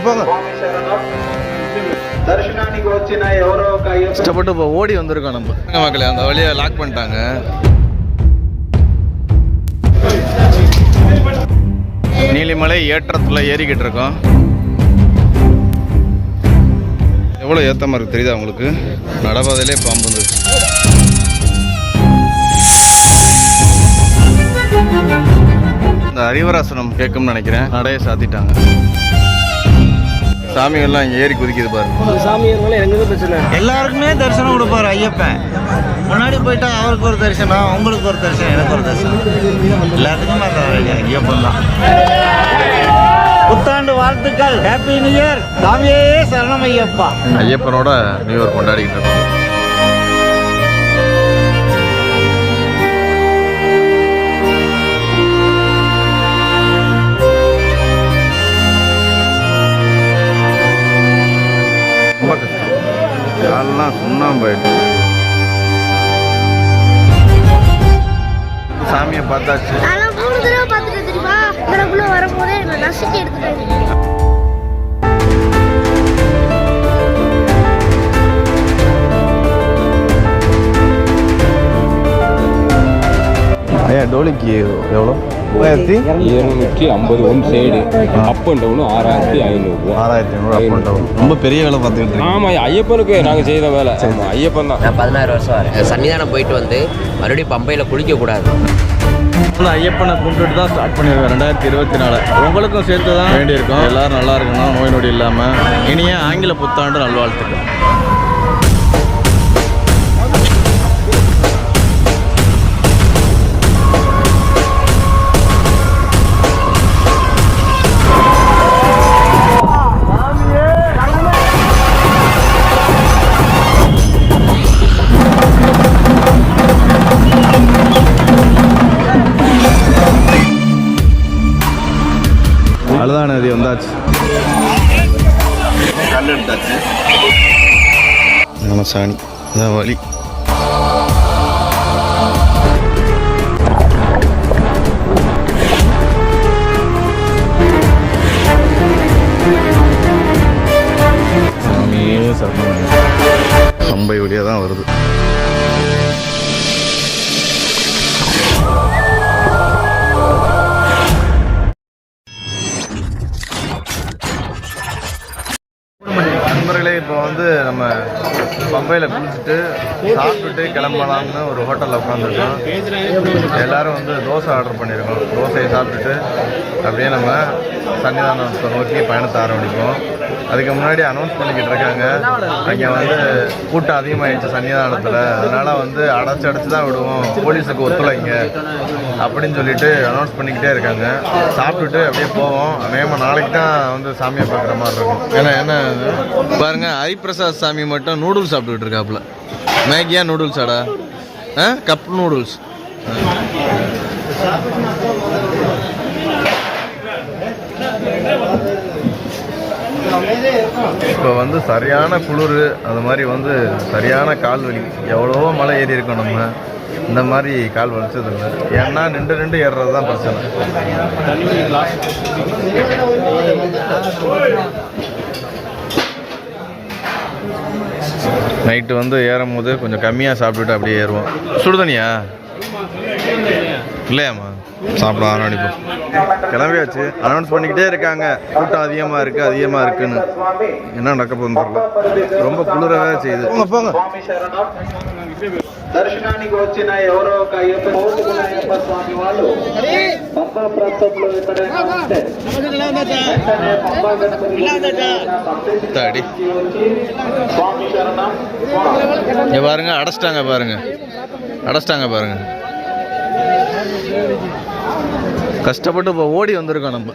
போங்க. கஷ்டப்பட்டு இப்போ ஓடி வந்திருக்கோம் நம்ம மக்களே. அந்த வழியை லாக் பண்ணிட்டாங்க. நீலிமலை ஏற்றத்தில் ஏறிக்கிட்டு இருக்கோம். எவ்வளோ ஏற்றமாக இருக்குது தெரியுதா உங்களுக்கு? நடப்பாதையிலே பாம்பு வந்துருக்கு. இந்த அறிவராசனம் கேட்கும்னு நினைக்கிறேன். நடையை சாத்திட்டாங்க. சாமிகள்லாம் இங்கே ஏறி குதிக்குது பாருங்க. சாமியார் எனக்கு பிரச்சனை. எல்லாருக்குமே தரிசனம் கொடுப்பாரு ஐயப்பன். முன்னாடி போயிட்டா அவருக்கு ஒரு தரிசனம், உங்களுக்கு ஒரு தரிசனம், எனக்கு ஒரு தரிசனம். எல்லாத்துக்குமே ஐயப்பன் தான். புத்தாண்டு வாழ்த்துக்கள். Happy new year. சாமியே சரணம் ஐயப்பா. ஐயப்பனோட நியூ இயர் கொண்டாடிக்கிட்டு இருக்கோம். ரொம்ப கஷ்டம். காலெல்லாம் சுண்ணாம்பாயிட்டு. சாமியை பார்த்தாச்சு. வரும்போதே நசுக்கி எடுத்துட்டேன். ஐயா டோலிக்கு எவ்வளோ? 1750 one side. Up and down 6500. 6500 up and down. ரொம்ப பெரிய வேலை பார்த்துக்கிட்டு. ஆமாம், ஐயப்பனுக்கு நாங்கள் செய்த வேலை. ஐயப்பன் தான். நான் 16 வருஷம் வரேன். சன்னிதானம் போயிட்டு வந்து மறுபடியும் பம்பையில் குளிக்கக்கூடாது. ஐயப்பனை கும்பிட்டு தான் ஸ்டார்ட் பண்ணியிருக்கோம் 2024. உங்களுக்கும் சேர்த்து தான் வேண்டியிருக்கோம். எல்லோரும் நல்லா இருக்கணும், நோய் நொடி இல்லாமல். இனிய ஆங்கில புத்தாண்டு நல்வாழ்த்துக்கள். அழுதா நதி வந்தாச்சு. கல் எடுத்தாச்சு. சாணி அதான் வழி. சாமியே சரணம். பம்பை வழியாக தான் வருது. நண்பர்களே, இப்போ வந்து நம்ம பம்பையில் குளிச்சுட்டு சாப்பிட்டுட்டு கிளம்பலாம்னு ஒரு ஹோட்டலில் உட்காந்துருக்கோம். எல்லோரும் வந்து தோசை ஆர்டர் பண்ணியிருக்கோம். தோசையை சாப்பிட்டுட்டு அப்படியே நம்ம சன்னிதானத்தை நோக்கி பயணத்தை ஆரம்பிப்போம். அதுக்கு முன்னாடி அனௌன்ஸ் பண்ணிக்கிட்டு இருக்காங்க, அங்கே வந்து கூட்டம் அதிகமாகிடுச்சு சன்னிதானத்தில், அதனால் வந்து அடைச்சி தான் விடுவோம், போலீஸுக்கு ஒத்துழைங்க அப்படின்னு சொல்லிட்டு அனௌன்ஸ் பண்ணிக்கிட்டே இருக்காங்க. சாப்பிட்டுட்டு அப்படியே போவோம். அநேகமாக நாளைக்கு தான் வந்து சாமியை பார்க்குற மாதிரி இருக்கும். ஏன்னா என்ன பாருங்கள், ஹரிபிரசாத் சாமி மட்டும் நூடுல்ஸ் சாப்பிட்டுக்கிட்டு இருக்காப்புல. மேகியா நூடுல்ஸாடா? Cup noodles. இப்போ வந்து சரியான குளிர், அது மாதிரி வந்து சரியான கால் வலி. எவ்வளவோ மலை ஏறி இருக்கோம் நம்ம, இந்த மாதிரி கால் வலிச்சதில்லை. ஏன்னா நின்று ஏறுறது தான் பிரச்சனை. நைட்டு வந்து ஏறும் போது கொஞ்சம் கம்மியாக சாப்பிட்டுட்டு அப்படியே ஏறுவோம். சுடுதண்ணியா இல்லையாம்மா? சாப்பிட ஆரம்பிப்போம். கிளம்பியாச்சு. அனௌன்ஸ் பண்ணிக்கிட்டே இருக்காங்க, கூட்டம் அதிகமாக இருக்குன்னு. என்ன நடக்க போகுதுன்னு தெரியல. ரொம்ப குளிரவே செய்யுது. போங்க. దర్శనానికి వచ్చిన ఎవరో ఒక అయ్యప్ప స్వామి వాళ్ళు పంబా ప్రాంతంలో ఎక్కడైనా ఉంటే పంబా గణపతి స్వామి శరణం. பாருங்க, அடைச்சிட்டாங்க பாருங்க. கஷ்டப்பட்டு இப்போ ஓடி வந்திருக்கோம் நம்ம.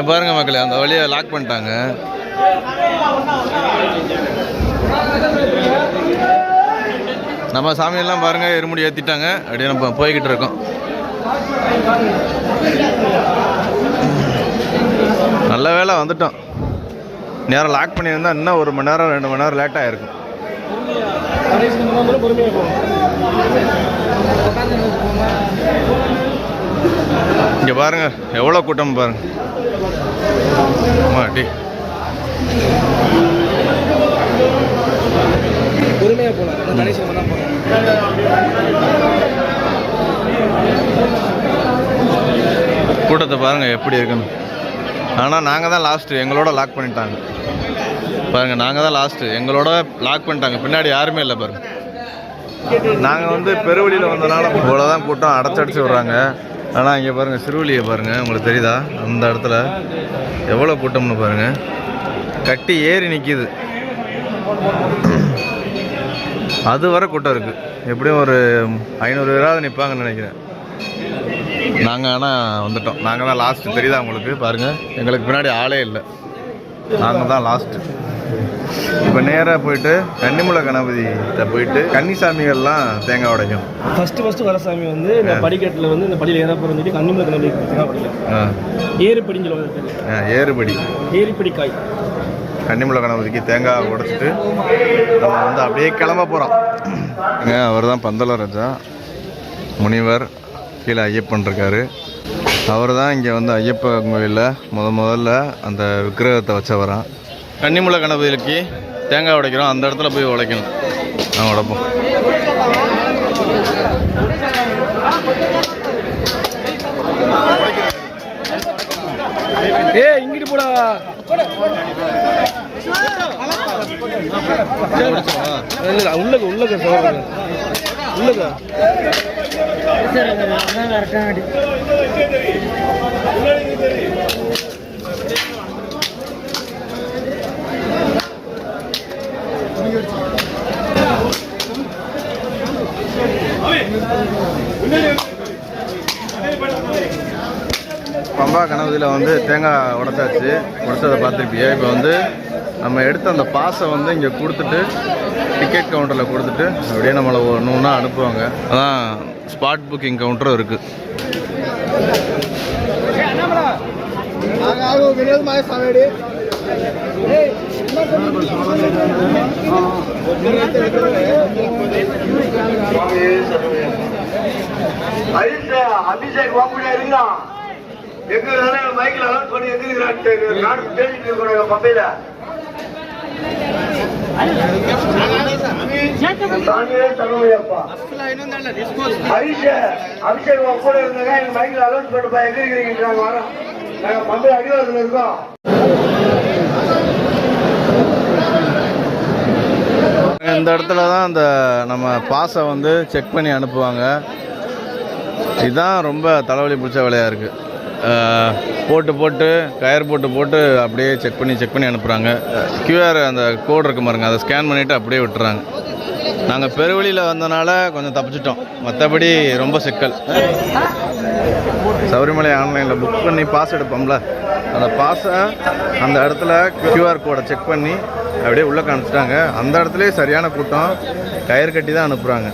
பாருங்க மக்களே, அந்த வழியை லாக் பண்ணிட்டாங்க. நம்ம சாமியெல்லாம் பாருங்க, எருமுடி ஏற்றிட்டாங்க. அப்படியே நம்ம போய்கிட்டு இருக்கோம். நல்ல வேலை வந்துட்டோம். நேரம் லாக் பண்ணியிருந்தா இன்னும் 1 மணி நேரம் 2 மணி நேரம் லேட்டாக இருக்கும். இங்கே பாருங்க எவ்வளோ கூட்டம் பாருங்க. மாட்டி பொறுமையாக போகலாம். கணேசன் தான் போகலாம். கூட்டத்தை பாருங்க எப்படி இருக்குன்னு. ஆனால் நாங்கள் தான் லாஸ்ட்டு, எங்களோட லாக் பண்ணிட்டாங்க பாருங்க. நாங்கள் தான் லாஸ்ட்டு, எங்களோட லாக் பண்ணிட்டாங்க. பின்னாடி யாருமே இல்லை பாருங்க. நாங்கள் வந்து பெருவழியில் வந்தனால இவ்வளோதான் கூட்டம் அடைச்சடிச்சு விட்றாங்க. ஆனால் இங்கே பாருங்கள் சிறுவழியை பாருங்கள், உங்களுக்கு தெரியுதா? அந்த இடத்துல எவ்வளோ கூட்டம்னு பாருங்கள். கட்டி ஏறி நிற்கிது, அது வர கூட்டம் இருக்குது. எப்படியும் ஒரு 500 பேராவது நிற்பாங்கன்னு நினைக்கிறேன். நாங்கள் ஆனால் வந்துட்டோம். நாங்கள் தான் லாஸ்ட்டு, தெரியுதா உங்களுக்கு? பாருங்கள், எங்களுக்கு பின்னாடி ஆளே இல்லை, நாங்கள் தான் லாஸ்ட்டு. இப்போ நேராக போயிட்டு கன்னிமுலை கணபதிகிட்ட போயிட்டு கன்னிசாமிகள்லாம் தேங்காய் உடைக்கும். ஃபஸ்ட்டு வர சாமி வந்து இந்த படிக்கட்டில் வந்து இந்த படியில் ஏற போகிறோம்னு சொல்லி கன்னிமுலை கணபதி தேங்காய் உடைக்கும். ஏறுபடின்னு சொல்லுவாங்க. ஏறுபடி காய். கன்னிமுலை கணபதிக்கு தேங்காய் உடைச்சிட்டு நம்ம வந்து அப்படியே கிளம்ப போகிறோம். அவர் தான் பந்தலராஜா முனிவர், கீழே ஐயப்பன் இருக்கார். அவர் தான் இங்கே வந்து ஐயப்பன் கோயிலில் முதல்ல அந்த விக்கிரகத்தை வச்சவரான். கன்னிமுலை கணபதிக்கு தேங்காய் உடைக்கிறோம், அந்த இடத்துல போய் உடைக்கணும். நான் உடைப்போம். இங்கிட்டு போடா. உள்ளக பம்பா கணபதியில் வந்து தேங்காய் உடைச்சதை பார்த்துருப்பியே. இப்போ வந்து நம்ம எடுத்த அந்த பாஸை வந்து இங்கே கொடுத்துட்டு டிக்கெட் கவுண்டரில் கொடுத்துட்டு அப்படியே நம்மளை ஒன்று அனுப்புவாங்க. அதான் ஸ்பாட் புக்கிங் கவுண்டரும் இருக்குது. அபிஷேக் வாங்க இருக்கலாம். எங்க மைக்கில் அலௌன்ஸ் பண்ணி எங்க நாடு பேசிட்டு இருக்கோம் பம்பையில. அபிஷேக் கூட இருந்தாங்க, எங்க மைக்கில் அலௌன்ஸ் பண்ணுப்பா எங்க இருக்கிறீங்க. நாங்க பம்பை அடிவாரத்தில் இருக்கோம். இந்த இடத்துல தான் அந்த நம்ம பாஸை வந்து செக் பண்ணி அனுப்புவாங்க. இதுதான் ரொம்ப தலைவலி பிடிச்ச வேலையாக இருக்குது. போட்டு கயர் போட்டு அப்படியே செக் பண்ணி அனுப்புகிறாங்க. கியூஆர் அந்த கோடு இருக்கு பாருங்க, அதை ஸ்கேன் பண்ணிவிட்டு அப்படியே விட்டுறாங்க. நாங்கள் பெருவழியில் வந்தனால கொஞ்சம் தப்பிச்சிட்டோம், மற்றபடி ரொம்ப சிக்கல். சபரிமலை ஆன்லைனில் புக் பண்ணி பாஸ் எடுப்போம்ல, அந்த பாஸை அந்த இடத்துல கியூஆர் கோடை செக் பண்ணி அப்படியே உள்ளே காமிச்சிட்டாங்க. அந்த இடத்துலேயே சரியான கூட்டம், கயிறு கட்டி தான் அனுப்புகிறாங்க.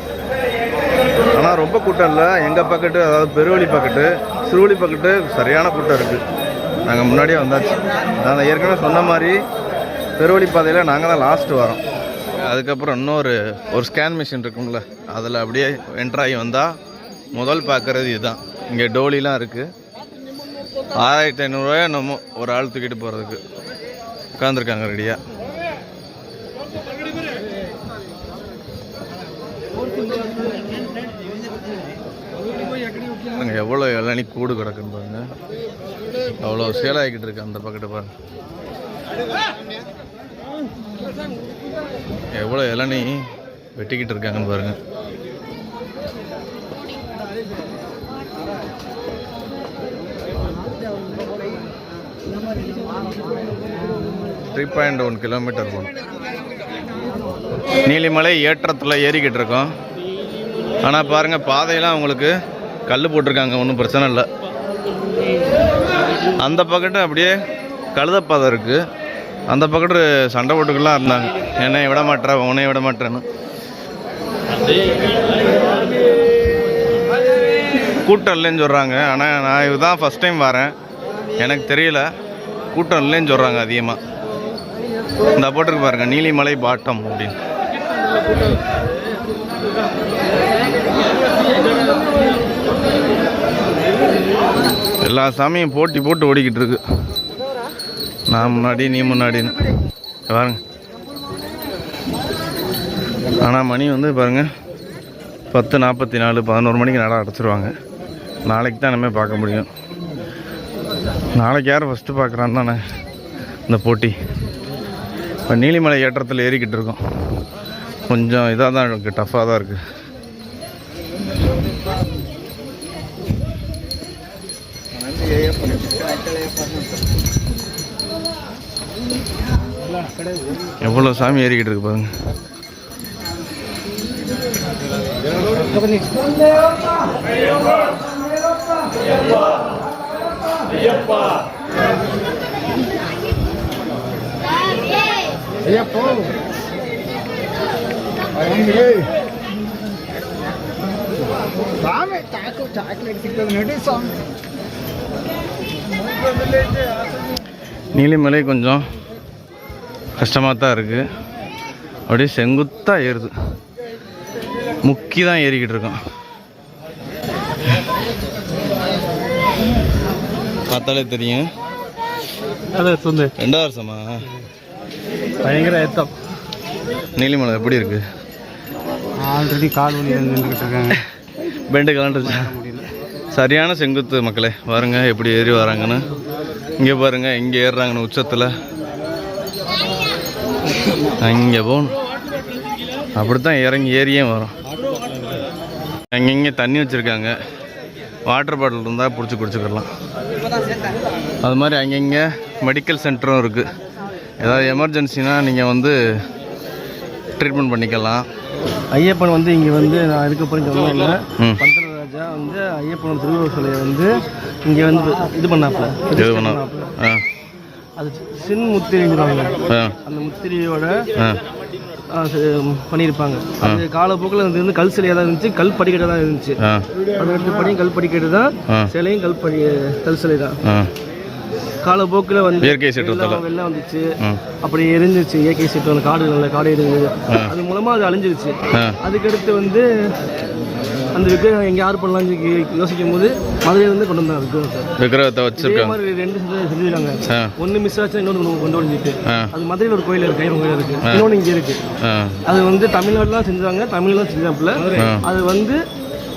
ஆனால் ரொம்ப கூட்டம் இல்லை. எங்கள் பக்கெட்டு, அதாவது பெருவழி பக்கெட்டு, சிறுவழி பக்கெட்டு சரியான கூட்டம் இருக்குது. நாங்கள் முன்னாடியே வந்தாச்சு. நான் ஏற்கனவே சொன்ன மாதிரி பெருவழி பாதையில் நாங்கள் தான் லாஸ்ட்டு வரோம். அதுக்கப்புறம் இன்னொரு ஸ்கேன் மிஷின் இருக்கும்ல, அதில் அப்படியே என்ட்ராகி வந்தால் முதல் பார்க்குறது இதுதான். இங்கே டோலிலாம் இருக்குது. 1500 என்னமோ ஒரு ஆள் தூக்கிட்டு போகிறதுக்கு உட்காந்துருக்காங்க ரெடியாக. எவ்வளோ இளநீ கூடு கிடக்குன்னு பாருங்க, அவ்வளோ சேலாகிக்கிட்டு இருக்கு அந்த பக்கத்து பாருங்க. எவ்வளோ இளநீ வெட்டிக்கிட்டு இருக்காங்கன்னு பாருங்க. .1 கிலோமீட்டர் போகணும். நீலிமலை ஏற்றத்தில் ஏறிக்கிட்டு இருக்கோம். ஆனால் பாருங்கள், பாதையெல்லாம் உங்களுக்கு கல் போட்டிருக்காங்க, ஒன்றும் பிரச்சனை இல்லை. அந்த பக்கத்து அப்படியே கழுதப்பாதை இருக்குது. அந்த பக்கத்து சண்டை போட்டுக்கெல்லாம் இருந்தாங்க, என்னை விட மாட்டேன் உன்னை விட மாட்டேன்னு. கூட்டம் இல்லைன்னு சொல்கிறாங்க. ஆனால் நான் இதுதான் ஃபஸ்ட் டைம் வரேன், எனக்கு தெரியல. கூட்டம் இல்லைன்னு சொல்கிறாங்க அதிகமாக. இந்த போட்டிருக்கு பாருங்கள், நீலிமலை பாட்டம் அப்படின்னு. எல்லா சாமியும் போட்டி போட்டு ஓடிக்கிட்டு இருக்கு. நான் முன்னாடி நீ முன்னாடின்னு பாருங்க. ஆனால் மணி வந்து பாருங்கள் 10:44 11 மணிக்கு நட அடைச்சிருவாங்க. நாளைக்கு தான் இனிமேல் பார்க்க முடியும். நாளைக்கு யார் ஃபஸ்ட்டு பார்க்குறான்னு தானே இந்த போட்டி. இப்போ நீலிமலை ஏற்றத்தில் ஏறிக்கிட்டு இருக்கோம். கொஞ்சம் இதாக தான் இருக்குது, டஃப்பாக தான் இருக்குது. எவ்வளோ சாமி ஏறிக்கிட்டு இருக்கு பாருங்க. நீலிமலை கொஞ்சம் கஷ்டமாக தான் இருக்குது. அப்படியே செங்குத்தாக ஏறுது. முக்கி தான் ஏறிக்கிட்டு இருக்கோம். பார்த்தாலே தெரியும். 2 வருஷமா பயங்கர ஏத்தம். நீலிமலை எப்படி இருக்கு? ஆல்ரெடி கால் வலி நின்றுக்கிட்டு இருக்காங்க. பெண்டு கலண்டுச்சு. சரியான செங்குத்து மக்களே. பாருங்க எப்படி ஏறி வராங்கன்னு. இங்கே பாருங்க இங்கே ஏறுறாங்கன்னு உச்சத்தில். இங்கே போகணும். அப்படித்தான் இறங்கி ஏறியே வரும். அங்கங்கே தண்ணி வச்சுருக்காங்க. வாட்டர் பாட்டில் இருந்தால் பிடிச்சி குடிச்சுக்கலாம். அது மாதிரி அங்கங்கே மெடிக்கல் சென்டரும் இருக்குது. ஏதாவது எமர்ஜென்சினா நீங்கள் வந்து ட்ரீட்மெண்ட் பண்ணிக்கலாம். ஐயப்பன் வந்து இங்கே வந்து நான் இதுக்கப்புறம் சொன்னேன். பந்தரராஜா வந்து ஐயப்பன் திருவுருவ சிலையை வந்து இங்கே வந்து இது பண்ணாப்புல. அது சின் முத்திரைங்கிறாங்க. அந்த முத்திரையோட பண்ணியிருப்பாங்க. அது காலப்போக்கில் வந்து கல் சிலையாக தான் இருந்துச்சு. கல் படிக்கட்டு தான் இருந்துச்சு. 18 படியும் கல் படிக்கட்டு தான். சிலையும் கல் சிலை தான். காலப்போக்கில் வந்து இயற்கை சீற்றத்தால வெள்ளம் வந்துச்சு. அப்படி எரிஞ்சிருச்சு. இயற்கை சீற்றம் அந்த காடு நல்ல காடு இருந்தது. அது மூலமாக அது அழிஞ்சிருச்சு. அதுக்கடுத்து வந்து அந்த விக்கிரகம் எங்கே யார் பண்ணலாம்னு யோசிக்கும் போது மதுரையில் வந்து கொண்டு வந்தாங்க விக்கிரகத்தை வச்சிருக்காங்க. 2 செஞ்சுருக்காங்க. ஒன்று மிஸ் ஆச்சு, இன்னொன்று கொண்டு வந்துட்டு. அது மதுரையில் ஒரு கோயில் இருக்கு, கைவன் கோயில் இருக்கு. இன்னொன்று இங்கே இருக்கு. அது வந்து தமிழ்நாடுலாம் செஞ்சாங்க. தமிழ்லாம் செஞ்சாப்புல. அது வந்து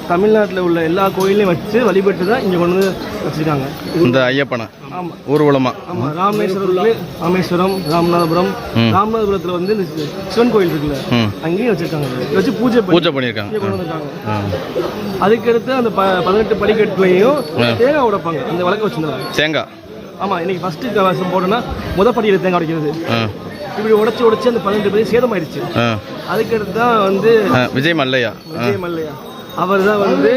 தமிழ்நாட்டில் உள்ள எல்லா கோயிலையும் வச்சு வழிபட்டு தான் இங்கே கொண்டு வந்து வச்சுருக்காங்க இந்த ஐயப்பனை. ஆமாம், ஊர்வலமாக. ஆமாம், ராமேஸ்வரம், ராமநாதபுரம். ராமநாதபுரத்தில் வந்து இந்த சிவன் கோயில் இருக்குல்ல, அங்கேயும் வச்சுருக்காங்க. வச்சு பூஜை பண்ணியிருக்காங்க, கொண்டு வந்திருக்காங்க. அதுக்கடுத்து அந்த 18 படிக்கட்டுலையும் தேங்காய் உடைப்பாங்க. அந்த வழக்க வச்சுருந்தாங்க தேங்காய். ஆமாம், இன்னைக்கு ஃபஸ்ட்டு கவசம் போட்டோன்னா படியில் தேங்காய் உடைக்கிறது. இப்படி உடச்சி அந்த 18 பேர் சேதமாயிடுச்சு. அதுக்கடுத்து தான் வந்து விஜய் மல்லையா அவர் தான் வந்து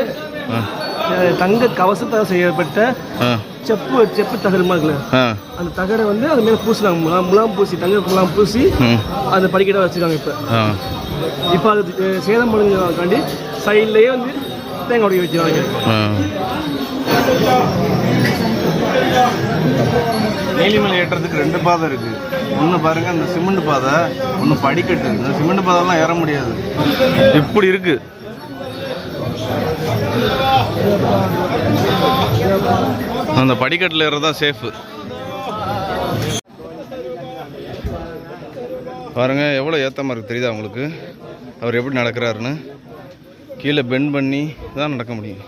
தங்க கவசத்தால் செய்யப்பட்ட செப்பு தகடு இருக்குல்ல, அந்த தகடை வந்து அது மேலே பூசினாங்க. முலாம் பூசி, தங்க முலாம் பூசி அந்த படிக்கட்டை வச்சுருக்காங்க. இப்போ அது சேதம் பண்ணுங்கிறதுக்காண்டி சைட்லேயே வந்து தேங்காய் உடைக்க வச்சுருவாங்க. நீலிமலை ஏற்றத்துக்கு 2 பாதை இருக்குது. ஒன்று பாருங்கள், அந்த சிமெண்ட் பாதை, ஒன்று படிக்கட்டு. இந்த சிமெண்ட் பாதைலாம் ஏற முடியாது, இப்படி இருக்குது. அந்த படிக்கட்டில் ஏறதான் சேஃபு. பாருங்கள் எவ்வளோ ஏற்றமாக இருக்குது, தெரியுதா உங்களுக்கு? அவர் எப்படி நடக்கிறாருன்னு. கீழே பெண்ட் பண்ணி தான் நடக்க முடியும்.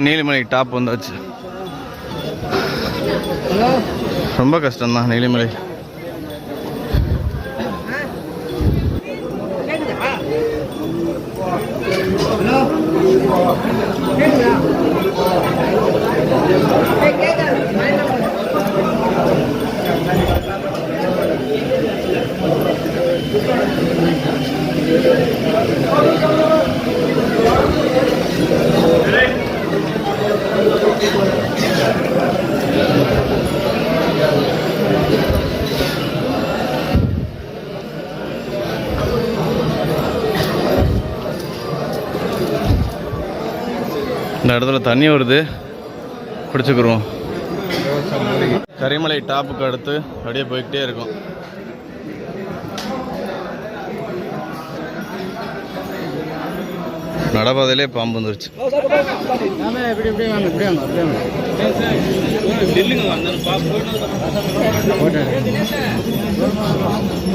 நீலிமலை டாப் வந்தாச்சு. ரொம்ப கஷ்டம்தான் நீலிமலை. இந்த இடத்துல தண்ணி வருது, குடிச்சுக்குருவோம். கரிமலை டாப்புக்கு அடுத்து அப்படியே போய்கிட்டே இருக்கும். நடப்பாதையிலே பாம்பு வந்துருச்சு.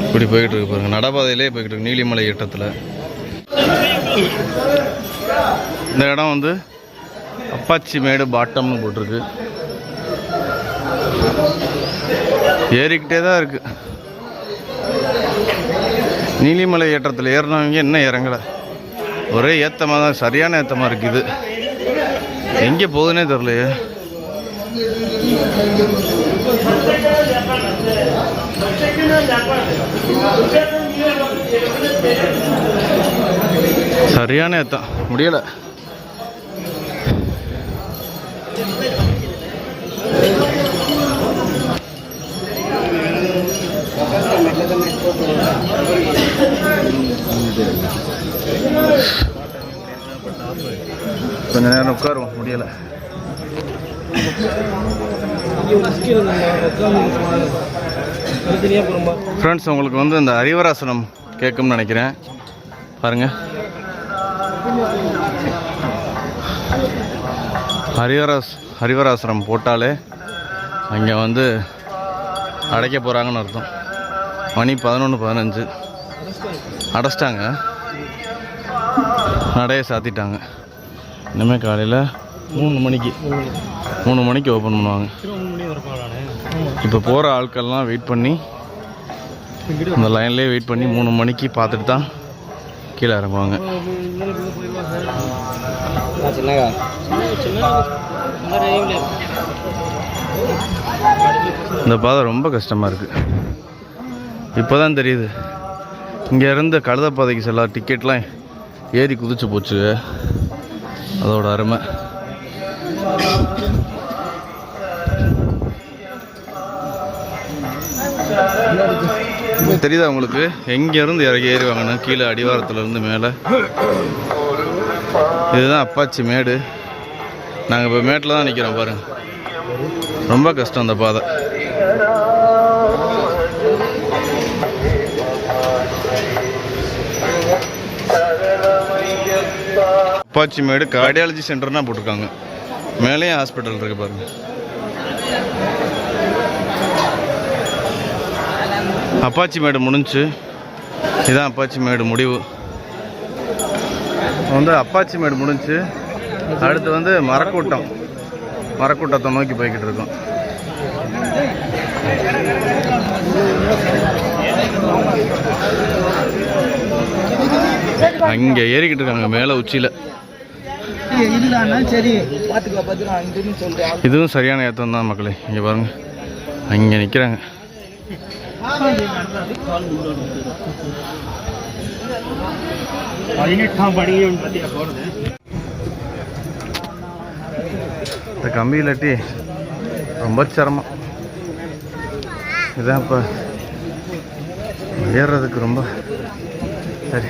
இப்படி போய்கிட்டு இருக்கு பாருங்க, நடப்பாதையிலே போய்கிட்டு இருக்கு நீலிமலை ஏற்றத்தில். இந்த இடம் வந்து அப்பாச்சி மேடு பாட்டம்னு போட்டிருக்கு. ஏறிக்கிட்டே தான் இருக்கு. நீலிமலை ஏற்றத்தில் ஏறினவங்க இன்னும் இறங்கலை. ஒரே ஏத்தமாக தான், சரியான ஏத்தமாக இருக்குது. எங்கே போகுதுன்னே தெரியலையே. சரியான ஏத்தம், முடியலை. கொஞ்ச நேரம் உட்காருவோம், முடியலை. ஃப்ரெண்ட்ஸ், உங்களுக்கு வந்து இந்த ஹரிவராசனம் கேட்கும்னு நினைக்கிறேன். பாருங்க, ஹரிவராசனம் போட்டாலே அங்கே வந்து அடைக்க போகிறாங்கன்னு அர்த்தம். மணி 11:15 அடைச்சிட்டாங்க, நடையை சாத்திட்டாங்க. இனிமேல் காலையில் 3 மணிக்கு ஓப்பன் பண்ணுவாங்க. இப்போ போகிற ஆட்கள்லாம் வெயிட் பண்ணி அந்த லைன்லேயே வெயிட் பண்ணி 3 மணிக்கு பார்த்துட்டு தான் கீழே இறங்குவாங்க. இந்த பாதை ரொம்ப கஷ்டமாக இருக்குது. இப்போ தான் தெரியுது, இங்கே இருந்து கழுதப்பாதைக்கு செல்ல டிக்கெட்லாம் ஏறி குதிச்சு போச்சு, அதோட அருமை. தெரியுதா உங்களுக்கு, எங்கேருந்து ஏறுவாங்கன்னு? கீழே அடிவாரத்துலேருந்து மேலே. இதுதான் அப்பாச்சி மேடு. நாங்கள் இப்போ மேட்டில் தான் நிற்கிறோம் பாருங்க. ரொம்ப கஷ்டம் அந்த பாதை. அப்பாச்சி மேடு கார்டியாலஜி சென்டர்னா போட்டிருக்காங்க. மேலேயும் ஹாஸ்பிட்டல் இருக்கு பாருங்க. அப்பாச்சி மேடு முடிஞ்சு, இதுதான் அப்பாச்சி மேடு முடிவு. வந்து அப்பாச்சி மேடு முடிஞ்சு அடுத்து வந்து மரக்கூட்டத்தை நோக்கி போய்கிட்டு இருக்கோம். அங்கே ஏறிக்கிட்டு இருக்காங்க மேலே உச்சியில். இதுவும் சரியான ஏற்றம் தான் மக்களே. இங்கே பாருங்க, அங்கே நிற்கிறாங்க. இந்த கம்பி இல்லாட்டி ரொம்ப சிரமம். இதான் இப்போ ஏறுறதுக்கு ரொம்ப சரி.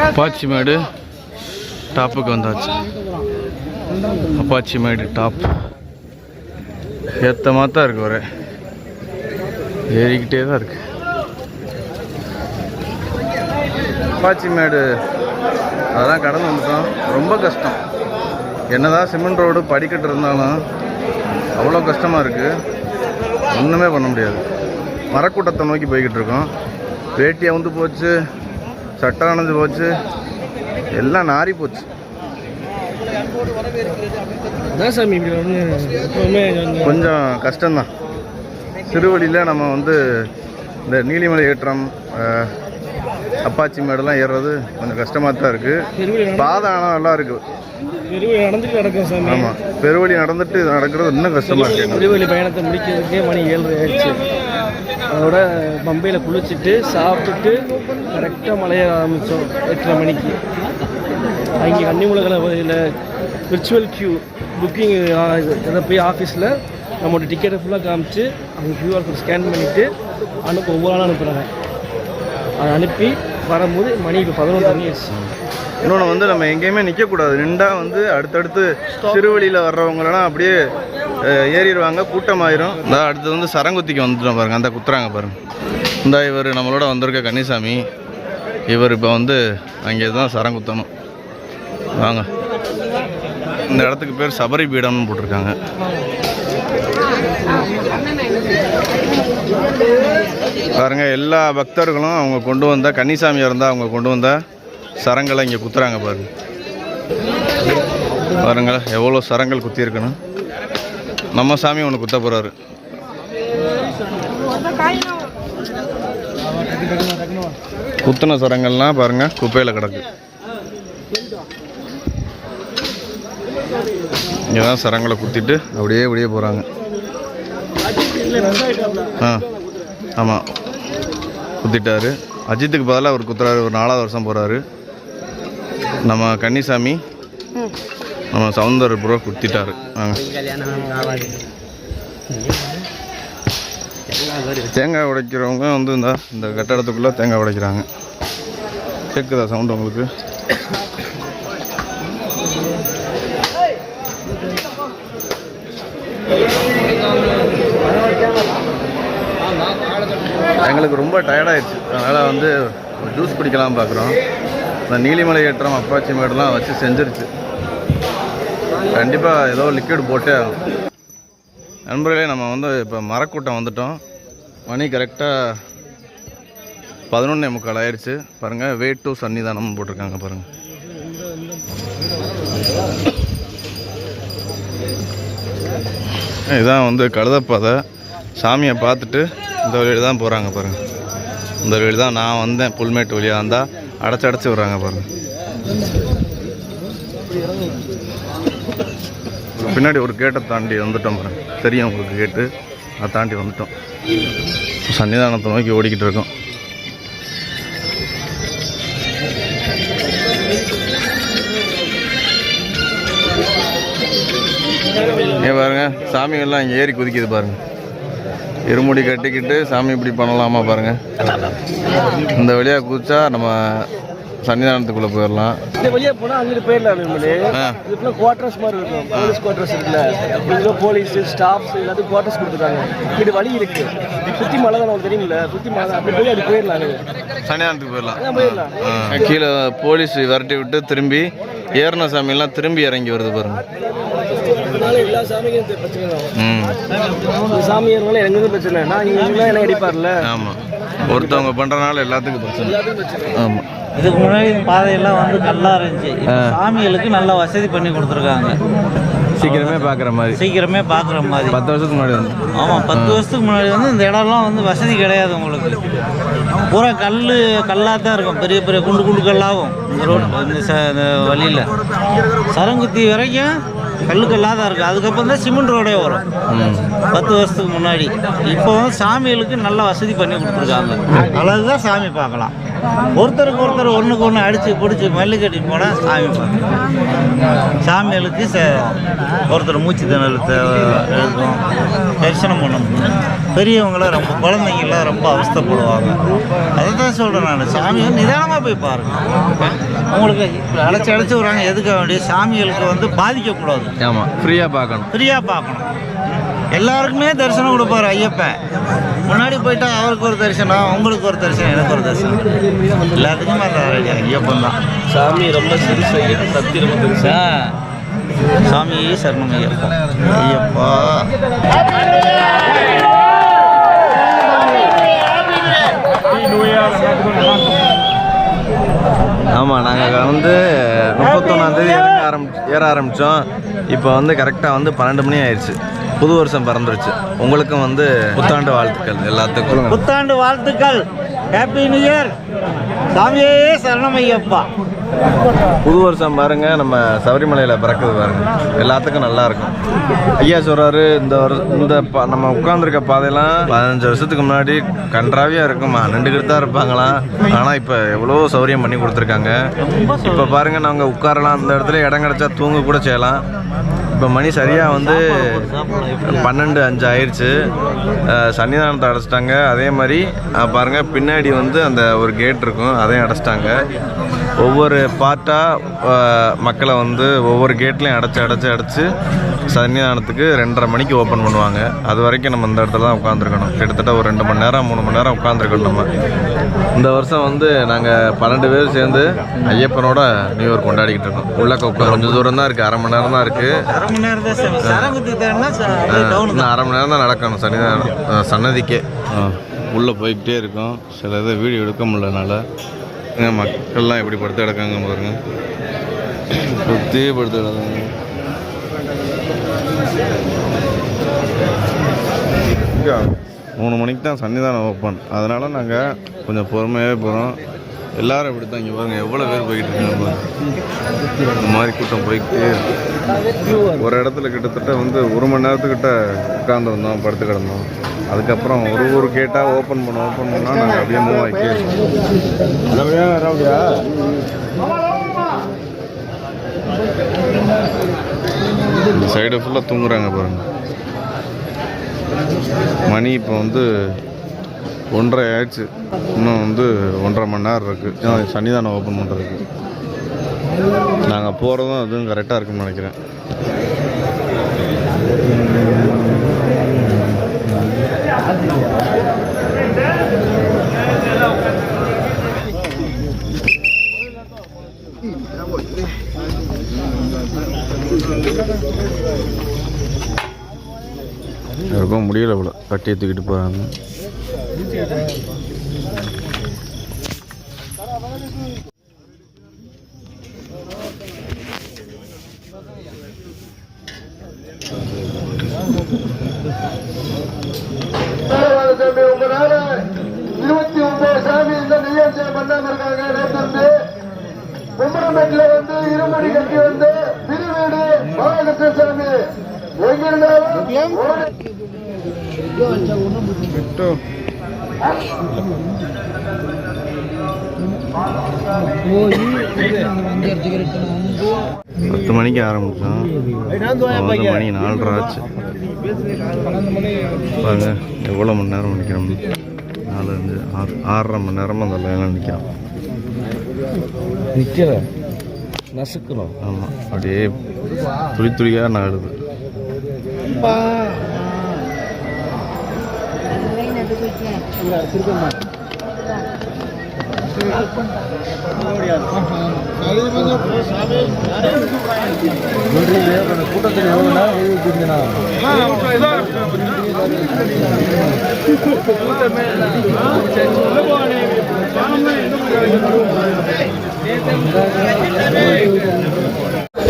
அப்பாச்சி மேடு டாப்புக்கு வந்தாச்சு. அப்பாச்சி மேடு டாப் ஏத்தமாக தான் இருக்கு, ஒரே ஏறிக்கிட்டே தான் இருக்கு. அப்பாச்சி மேடு அதெல்லாம் கடந்து வந்துட்டோம். ரொம்ப கஷ்டம். என்னதான் சிமெண்ட் ரோடு படிக்கட்டு இருந்தாலும் அவ்வளோ கஷ்டமாக இருக்குது. ஒன்றுமே பண்ண முடியாது. மரக்கூட்டத்தை நோக்கி போய்கிட்டு இருக்கோம். வேட்டி அவுந்து போச்சு, சட்டை அணைஞ்சு போச்சு, எல்லாம் நாரி போச்சு. கொஞ்சம் கஷ்டம்தான். சிறுவழியில் நம்ம வந்து இந்த நீலிமலை ஏற்றம், அப்பாச்சி மேடெல்லாம் ஏறுறது கொஞ்சம் கஷ்டமாக தான் இருக்குது. பாதை ஆனால் நல்லா இருக்குது. ஆமாம், பெருவழி நடந்துட்டு நடக்கிறது இன்னும் கஷ்டமாக இருக்குது. பெருவழி பயணத்தை முடிக்கிறதுக்கே மணி 7 ஆயிடுச்சு. அதோட பம்பையில் குளிச்சுட்டு சாப்பிட்டுட்டு கரெக்டாக மலைய ஆரம்பித்தோம் 8:30 மணிக்கு. அங்கே கன்னிமுலகலை பகுதியில் விர்ச்சுவல் க்யூ புக்கிங் இதை போய் ஆஃபீஸில் நம்மளோட டிக்கெட்டை ஃபுல்லாக காமிச்சு அவங்க க்யூஆர் கோட் ஸ்கேன் பண்ணிவிட்டு ஒவ்வொரு நாளும் அனுப்புகிறாங்க. அதை அனுப்பி வரும்போது மணி இப்போ 11 ஆயிடுச்சு. இன்னொன்று வந்து நம்ம எங்கேயுமே நிற்கக்கூடாது. நின்றா வந்து அடுத்தடுத்து சிறுவழியில் வர்றவங்களெல்லாம் அப்படியே ஏறிடுவாங்க, கூட்டமாயிரும். இந்த அடுத்து வந்து சரங்குத்திக்கு வந்துட்டோம் பாருங்கள், அந்த குத்துறாங்க பாருங்கள். இந்த இவர் நம்மளோட வந்திருக்க கன்னிசாமி, இவர் இப்போ வந்து அங்கே தான் சரங்குத்தணும். வாங்க, இந்த இடத்துக்கு பேர் சபரி பீடம்னு போட்டிருக்காங்க. பாருங்க, எல்லா பக்தர்களும் அவங்க கொண்டு வந்த கன்னிசாமியாக இருந்தால் அவங்க கொண்டு வந்த சரங்களை இங்கே குத்துறாங்க பாருங்க. பாருங்க எவ்வளோ சரங்கள் குத்திருக்குன்னு. நம்ம சாமி ஒன்று குத்த போகிறாரு. குத்துன சரங்கள்லாம் பாருங்க குப்பையில் கிடக்கு. இங்கே தான் சரங்களை குத்திட்டு அப்படியே அப்படியே போகிறாங்க. ஆமாம், குத்திட்டாரு. அஜித்துக்கு பதிலாக அவர் குத்துறாரு. ஒரு 4வது வருஷம் போகிறாரு. நம்ம கன்னிசாமி நம்ம சவுந்தர் ப்ரோ குத்திட்டாரு. தேங்காய் உடைக்கிறவங்க வந்து இந்த கட்டடத்துக்குள்ளே தேங்காய் உடைக்கிறாங்க. கேட்குதா சவுண்டு உங்களுக்கு? எங்களுக்கு ரொம்ப டயர்டாகிடுச்சு. அதனால் வந்து ஜூஸ் குடிக்கலாம் பார்க்குறோம். இந்த நீலிமலை ஏற்றம் அப்பாச்சி மேடெலாம் வச்சு செஞ்சிருச்சு. கண்டிப்பாக ஏதோ லிக்விட் போட்டே ஆகும். நண்பர்களே, நம்ம வந்து இப்போ மரக்கூட்டம் வந்துட்டோம். மணி கரெக்டாக 11:45 ஆயிடுச்சு. பாருங்கள், வே டு சன்னிதானம்னு போட்டிருக்காங்க பாருங்கள். இதுதான் வந்து கழுதப்பாதை. சாமியை பார்த்துட்டு இந்த வழியில் தான் போகிறாங்க பாருங்கள். இந்த வழியில் தான் நான் வந்தேன். புல்மேட்டு வழியாக வந்தால் அடைச்சி விட்றாங்க பாருங்கள். பின்னாடி ஒரு கேட்டை தாண்டி வந்துட்டோம் பாருங்கள். தெரியும் உங்களுக்கு கேட்டு. அதை தாண்டி வந்துட்டோம். சன்னிதானத்தை நோக்கி ஓடிக்கிட்டு இருக்கோம். ஏன் பாருங்க, சாமிகள்லாம் இங்கே ஏறி குதிக்குது பாருங்க. இருமுடி கட்டிக்கிட்டு சாமி இப்படி பண்ணலாமா பாருங்க. இந்த வழியாக குதிச்சா நம்ம சன்னிதானத்துக்குள்ளே போயிடலாம். இந்த வழியாக போனால் அங்கிட்டு போயிடலாம். இதுக்குள்ள குவார்டர்ஸ் மாதிரி இருக்கும். போலீஸ் குவார்டர்ஸ் இருக்குல்ல, இதுக்குள்ள போலீஸு ஸ்டாஃப்ஸ் எல்லாத்துக்கும் குவார்டர்ஸ் கொடுத்துருக்காங்க. இது வழி இருக்கு. சுற்றி மலை தான் உங்களுக்கு தெரியுங்களா? சுற்றி மலை அப்படி போய் அது போயிடலாம். சன்னிதானத்துக்கு போயிடலாம். கீழே போலீஸ் விரட்டி விட்டு திரும்பி ஏறின சாமியெல்லாம் திரும்பி இறங்கி வருது பாருங்க. எல்லா சாமிக்கும் பிரச்சனை தான். சாமி ஏறினாலும் எனக்கு பிரச்சனை. நான் இங்கே என்ன அடிப்பார்ல. ஆமாம், ஒருத்தவங்க பண்ணுறனால எல்லாத்துக்கும் பிரச்சனை. ஆமாம், இதுக்கு முன்னாடி பாதையெல்லாம் வந்து நல்லா இருந்துச்சு. சாமிகளுக்கு நல்லா வசதி பண்ணி கொடுத்துருக்காங்க. சீக்கிரமே பார்க்குற மாதிரி 10 வருஷத்துக்கு முன்னாடி வந்து. ஆமாம், 10 வருஷத்துக்கு முன்னாடி வந்து இந்த இடம்லாம் வந்து வசதி கிடையாது. உங்களுக்கு பூரா கல்லாக தான் இருக்கும். பெரிய பெரிய குண்டு கல்லாகும் இந்த ரோடு. இந்த வழியில் சரங்குத்தி வரைக்கும் கல்லாக தான் இருக்குது. அதுக்கப்புறம் தான் சிமெண்ட் ரோடே வரும். 10 வருஷத்துக்கு முன்னாடி. இப்போ வந்து சாமிகளுக்கு நல்ல வசதி பண்ணி கொடுத்துருக்காங்க. அழகுதான் சாமி பார்க்கலாம். ஒருத்தருக்கு ஒருத்தர் ஒன்றுக்கு ஒன்று அடித்து பிடிச்சி மல்லி கட்டிட்டு போனால் சாமி பார்க்கலாம். சாமிகளுக்கு ஒருத்தர் மூச்சு திணறல் இருக்கும். தரிசனம் பண்ண முடியும். பெரியவங்களாம் ரொம்ப குழந்தைங்களாம் ரொம்ப அவஸ்தைப்படுவாங்க. அதை தான் சொல்கிறேன் நான். சாமியை நிதானமாக போய் பாருங்கள். உங்களுக்கு அழைச்சி வராங்க எதுக்காக வேண்டிய சாமிகளுக்கு வந்து பாதிக்கக்கூடாது. ஆமாம், ஃப்ரீயாக பார்க்கணும். எல்லாருக்குமே தரிசனம் கொடுப்பார் ஐயப்பன். முன்னாடி போயிட்டா அவருக்கு ஒரு தரிசனம், உங்களுக்கு ஒரு தரிசனம், எனக்கு ஒரு தரிசனம். எல்லாத்துக்குமே அந்த ஐயப்பன் தான். சாமி ரொம்ப சிறுசு, சக்தி ரொம்ப பெருசு. சாமி சரணம் ஐயப்பா. ஐயப்பா ஆமாம், நாங்கள் வந்து 31ஆம் தேதி ஏற ஆரம்பித்தோம். இப்போ வந்து கரெக்டாக வந்து 12 மணி ஆயிடுச்சு. புது வருஷம் பிறந்துருச்சு. உங்களுக்கும் வந்து புத்தாண்டு வாழ்த்துக்கள். எல்லாத்துக்கும் புத்தாண்டு வாழ்த்துக்கள். Happy new year. சாமியே சரணம் ஐயப்பா. புது வருஷம் பாருங்க, நம்ம சபரிமலையில் பிறக்குது பாருங்க. எல்லாத்துக்கும் நல்லா இருக்கும். ஐயா சொல்றாரு, நம்ம உட்காந்துருக்க பாதையெல்லாம் 15 வருஷத்துக்கு முன்னாடி கன்றாவியாக இருக்குமா, நின்றுக்கிட்டு தான் இருப்பாங்களாம். ஆனால் இப்போ எவ்வளோ சௌகரியம் பண்ணி கொடுத்துருக்காங்க. இப்போ பாருங்க, நாங்கள் உட்காரலாம். அந்த இடத்துல இடம் கிடச்சா தூங்க கூட செய்யலாம். இப்போ மணி சரியாக வந்து 12:05 ஆயிடுச்சு. சன்னிதானத்தை அடைச்சிட்டாங்க. அதே மாதிரி பாருங்கள் பின்னாடி வந்து அந்த ஒரு கேட் இருக்கும், அதையும் அடைச்சிட்டாங்க. ஒவ்வொரு பார்ட்டாக மக்களை வந்து ஒவ்வொரு கேட்லேயும் அடைச்சி சன்னிதானத்துக்கு 2:30 மணிக்கு ஓப்பன் பண்ணுவாங்க. அது வரைக்கும் நம்ம இந்த இடத்துல தான் உட்காந்துருக்கணும். கிட்டத்தட்ட ஒரு 2 மணி நேரம் 3 மணி நேரம் உட்காந்துருக்கணும். நம்ம இந்த வருஷம் வந்து நாங்கள் 12 பேர் சேர்ந்து ஐயப்பனோட நியூ இயர் கொண்டாடிக்கிட்டு இருக்கோம். உள்ளக்க கொஞ்சம் தூரம் தான் இருக்குது, 1/2 மணி நேரம் தான் இருக்குது. இன்னும் 1/2 மணி நேரம் தான் நடக்கணும் சன்னதிக்கே. உள்ளே போய்கிட்டே இருக்கோம். சில இதை வீடியோ எடுக்க முடியலனால மக்கள்லாம் எப்படி படுத்து கிடக்காங்க பாருங்க. சுற்றி படுத்து கிடக்காங்க. 3 மணிக்கு தான் சன்னிதானம் ஓப்பன். அதனால் நாங்கள் கொஞ்சம் பொறுமையாகவே போகிறோம். எல்லோரும் இப்படி தான். இங்கே பாருங்கள் எவ்வளோ பேர் போய்கிட்டு இருக்காங்க. இந்த மாதிரி கூட்டம் போய்கிட்டு ஒரு இடத்துல கிட்டத்தட்ட வந்து 1 மணி நேரத்துக்கிட்ட உட்காந்துருந்தோம், படுத்து கிடந்தோம். அதுக்கப்புறம் ஒரு கேட்டால் ஓப்பன் பண்ணால் நாங்கள் அப்படியே மூவ் ஆகிக்கே இந்த சைடு ஃபுல்லாக தூங்குறாங்க பாருங்கள். மணி இப்போ வந்து 1:30 ஆயிடுச்சு. இன்னும் வந்து 1.5 மணி நேரம் இருக்குது சன்னிதானம் ஓப்பன் பண்ணுறதுக்கு. நாங்கள் போகிறதும் அதுவும் கரெக்டாக இருக்குன்னு நினைக்கிறேன். யாருக்கும் முடியலை போல, கட்டி ஏற்றிக்கிட்டு போகிறாங்க. உங்களால 29 சாமி இந்த நிகழ்ச்சியை பண்ணாம இருக்காங்க. நேற்று கும்பரமேட்டில் வந்து இருமணி கட்டி வந்து திருவீடு பாலகிருஷ்ண சாமி எங்கிருந்தாலும் பத்து மணிக்கு ஆரம்பிச்சோம். வந்து மணி 4:30 ஆச்சு. பாருங்க எவ்வளோ மணி நேரம் நிற்கிறோம். 4, 5, 6, 6.5 மணி நேரமாக அந்த லைனில் நிற்கிறோம். நசுக்கணும். ஆமாம், அப்படியே துளியாக நகருது. கூட்டத்தில்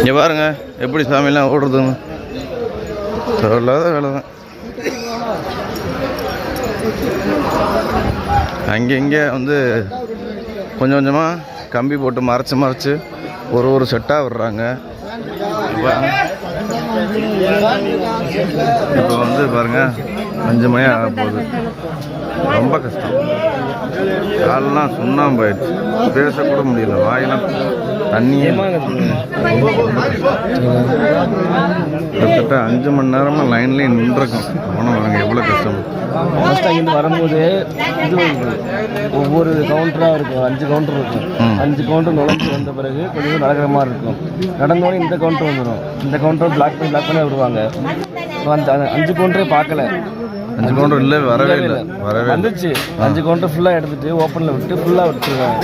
இங்கே பாருங்க எப்படி சாமியெல்லாம் ஓடுறதுன்னு. சொல்லாத வேலை தான். அங்கே இங்கே வந்து கொஞ்சம் கொஞ்சமாக கம்பி போட்டு மறைச்சு ஒரு செட்டாக விடுறாங்க. இப்போ வந்து பாருங்கள் 5 மணி ஆக போகுது. ரொம்ப கஷ்டம். காலெல்லாம் சுண்ணாம்பு ஆயிடுச்சு. பேசக்கூட முடியல. வாயெல்லாம் தண்ணியே. கிட்டத்தட்ட 5 மணி நேரமாக லைன்லேயே நின்றுருக்கோம். போனால் பாருங்க எவ்வளோ கஷ்டம். ஃபஸ்ட் அங்கேருந்து வரும்போது இது ஒவ்வொரு கவுண்டராக இருக்கும். 5 கவுண்டர் இருக்கும். 5 கவுண்டர் நுழைஞ்சு வந்த பிறகு கொஞ்சம் நடக்கிற மாதிரி இருக்கும். நடந்தோடனே இந்த கவுண்டர் வந்துடும். இந்த கவுண்டர் பிளாக் பண்ணி விடுவாங்க. அந்த 5 கவுண்டரே பார்க்கல. 5 கவுண்டர் இல்லை, வரவே இல்லை. வந்துச்சு. 5 கவுண்டர் ஃபுல்லாக எடுத்துகிட்டு ஓப்பனில் விட்டு ஃபுல்லாக விட்டுருவாங்க.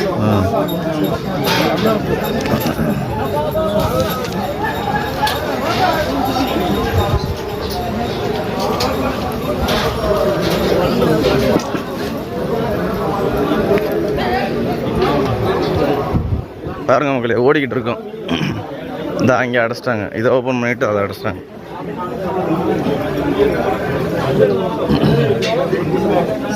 பாருங்க மக்களே, ஓடிக்கிட்டு இருக்கோம். இந்த அங்கே அடைச்சிட்டாங்க. இதை ஓப்பன் பண்ணிவிட்டு அதை அடைச்சிட்டாங்க.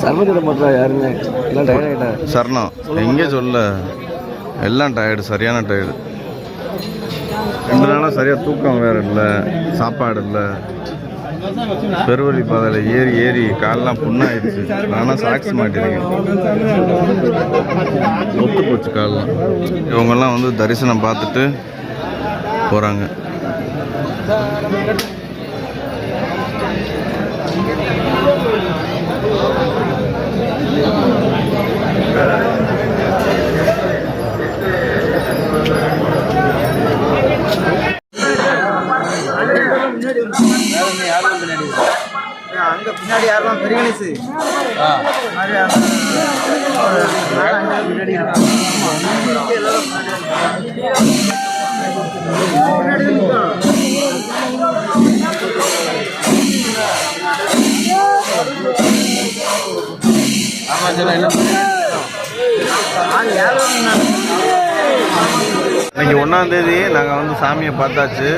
சர்வதில் மட்டும் யாருங்க எல்லாம் டயர்ட் ஆகிட்டாங்க. சரணம் எங்கே சொல்ல, எல்லாம் டயர்டு, சரியான டயர்டு. 2 நாளாக சரியாக தூக்கம் வேறு இல்லை, சாப்பாடு இல்லை. பெருவழி பாதையில் ஏறி காலெல்லாம் புண்ணாயிடுச்சு. நானும் சாக்ஸ் மாட்டிருக்கேன். ஒத்து போச்சு காலெல்லாம். இவங்கெல்லாம் வந்து தரிசனம் பார்த்துட்டு போகிறாங்க. அங்கே பின்னாடி யாரெல்லாம் பெரிய கணேசு இன்னைக்கு 1ஆம் தேதி நாங்கள் வந்து சாமியை பார்த்தாச்சு.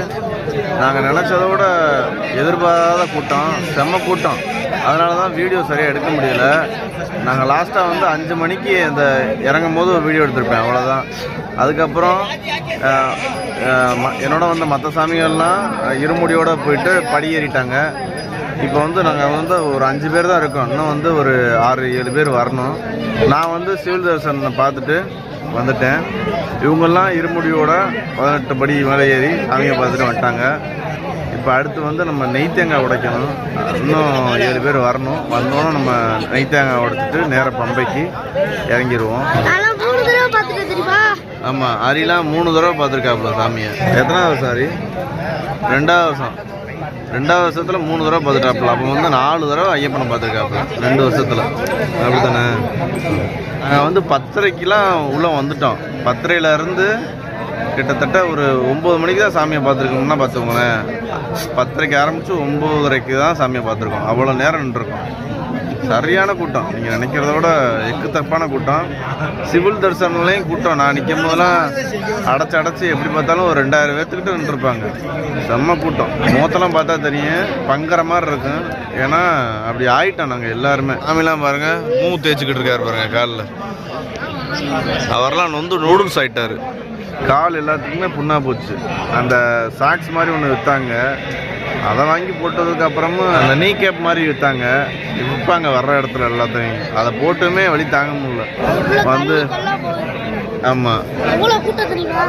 நாங்கள் நினச்சதை விட எதிர்பாராத கூட்டம், செம்ம கூட்டம். அதனால தான் வீடியோ சரியாக எடுக்க முடியல. நாங்கள் லாஸ்ட்டாக வந்து 5 மணிக்கு அந்த இறங்கும் போது ஒரு வீடியோ எடுத்திருப்பேன், அவ்வளோதான். அதுக்கப்புறம் என்னோட வந்த மற்ற சாமிகள்லாம் இருமுடியோடு போயிட்டு படி ஏறிட்டாங்க. இப்போ வந்து நாங்கள் வந்து ஒரு 5 பேர் தான் இருக்கோம். இன்னும் வந்து ஒரு 6-7 பேர் வரணும். நான் வந்து சிவில் தரிசனத்தை பார்த்துட்டு வந்துட்டேன். இவங்கெல்லாம் இருமுடியோட 18 படி மேலே ஏறி சாமியை பார்த்துட்டு வந்துட்டாங்க. இப்போ அடுத்து வந்து நம்ம நெய் தேங்காய் உடைக்கணும். இன்னும் 7 பேர் வரணும். வந்தோன்னே நம்ம நெய் தேங்காய் உடைச்சிட்டு நேராக பம்பைக்கு இறங்கிடுவோம். ஆமாம், அரிலாம் 3 தடவை பார்த்துருக்காப்புல சாமியை. எத்தனாவது வருஷம் அரி? 2வது வருஷம். 2வது வருஷத்தில் 3 தடவை பார்த்துட்டாப்புல. அப்போ வந்து 4 தடவை ஐயப்பனை பார்த்துருக்காப்புல 2 வருஷத்தில். அப்படி தானே? நாங்கள் வந்து 10:30க்கெலாம் உள்ளே வந்துட்டோம். 10:30லேருந்து கிட்டத்தட்ட ஒரு 9 மணிக்கு தான் சாமியை பார்த்துருக்கோம்னா பார்த்துக்கோங்களேன். 10:30க்கு ஆரம்பித்து 9:30க்கு தான் சாமியை பார்த்துருக்கோம். அவ்வளோ நேரம் நின்றுருக்கோம். சரியான கூட்டம், நீங்கள் நினைக்கிறத விட எக்குத்தப்பான கூட்டம். சிவில் தரிசனம்லேயும் கூட்டம். நான் நிற்கும் போதெல்லாம் அடைச்சி எப்படி பார்த்தாலும் ஒரு 2000 பேர்த்துக்கிட்ட நின்றுருப்பாங்க. செம்ம கூட்டம். முகத்தெல்லாம் பார்த்தா தெரியும், பங்குற மாதிரி இருக்கும். ஏன்னா அப்படி ஆயிட்டோம் நாங்கள் எல்லாருமே. சாமிலாம் பாருங்கள், தேய்ச்சிக்கிட்டு இருக்காரு பாருங்கள் காலில். அவரெல்லாம் நூடுல்ஸ் ஆகிட்டார். கால் எல்லாத்துக்குமே புண்ணாக போச்சு. அந்த சாக்ஸ் மாதிரி ஒன்று விற்றாங்க, அதை வாங்கி போட்டதுக்கு அப்புறமும் அந்த நீ கேப் மாதிரி விற்பாங்க வர்ற இடத்துல எல்லாத்தையும். அதை போட்டுமே வழி தாங்க முடியல வந்து. ஆமாம், எவ்வளோ கூட்டம் தெரியுமா?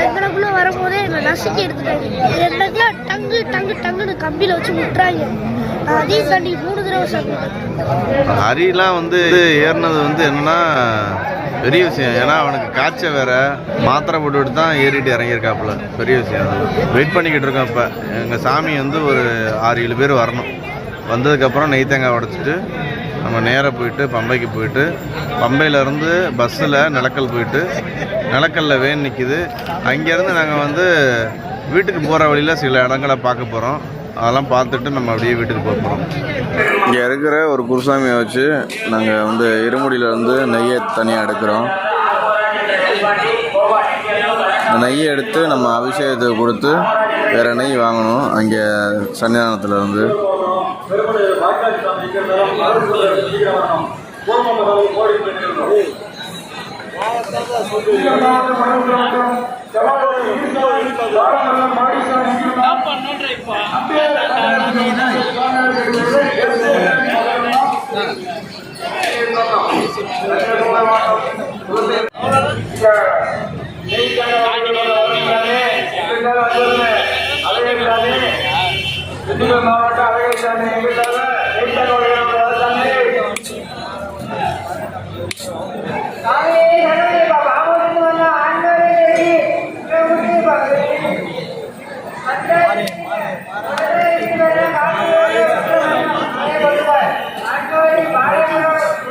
எங்களுக்குள்ள வரும்போதே நசுக்கி எடுத்துட்டாங்க. டங்கு டங்கு டங்குன்னு கம்பியில் வச்சு விட்டுறாங்க. அதையும் தாண்டி 3 தடவை சாப்பிட்டேன். அரியெலாம் வந்து ஏறினது வந்து என்னன்னா பெரிய விஷயம். ஏன்னா அவனுக்கு காய்ச்சல் வேற, மாத்திரை போட்டுவிட்டு தான் ஏறிட்டு இறங்கியிருக்காப்புல. பெரிய விஷயம். அது வெயிட் பண்ணிக்கிட்டு இருக்கோம். இப்போ எங்கள் சாமி வந்து ஒரு 6-7 பேர் வரணும். வந்ததுக்கப்புறம் நெய் தேங்காய் உடைச்சிட்டு நம்ம நேராக போயிட்டு பம்பைக்கு போயிட்டு, பம்பையிலேருந்து பஸ்ஸில் நிலக்கல் போயிட்டு, நிலக்கல்ல வேன் நிற்கிது. அங்கேருந்து நாங்கள் வந்து வீட்டுக்கு போகிற வழியில் சில இடங்களை பார்க்க போகிறோம். அதெல்லாம் பார்த்துட்டு நம்ம அப்படியே வீட்டுக்கு போக போகிறோம். இங்கே இருக்கிற ஒரு குருசாமியை வச்சு நாங்கள் வந்து இருமுடியிலேருந்து நெய்யை தனியாக எடுக்கிறோம். இந்த நெய்யை எடுத்து நம்ம அபிஷேகத்துக்கு கொடுத்து வேறு நெய் வாங்கணும் அங்கே சன்னிதானத்தில் இருந்து.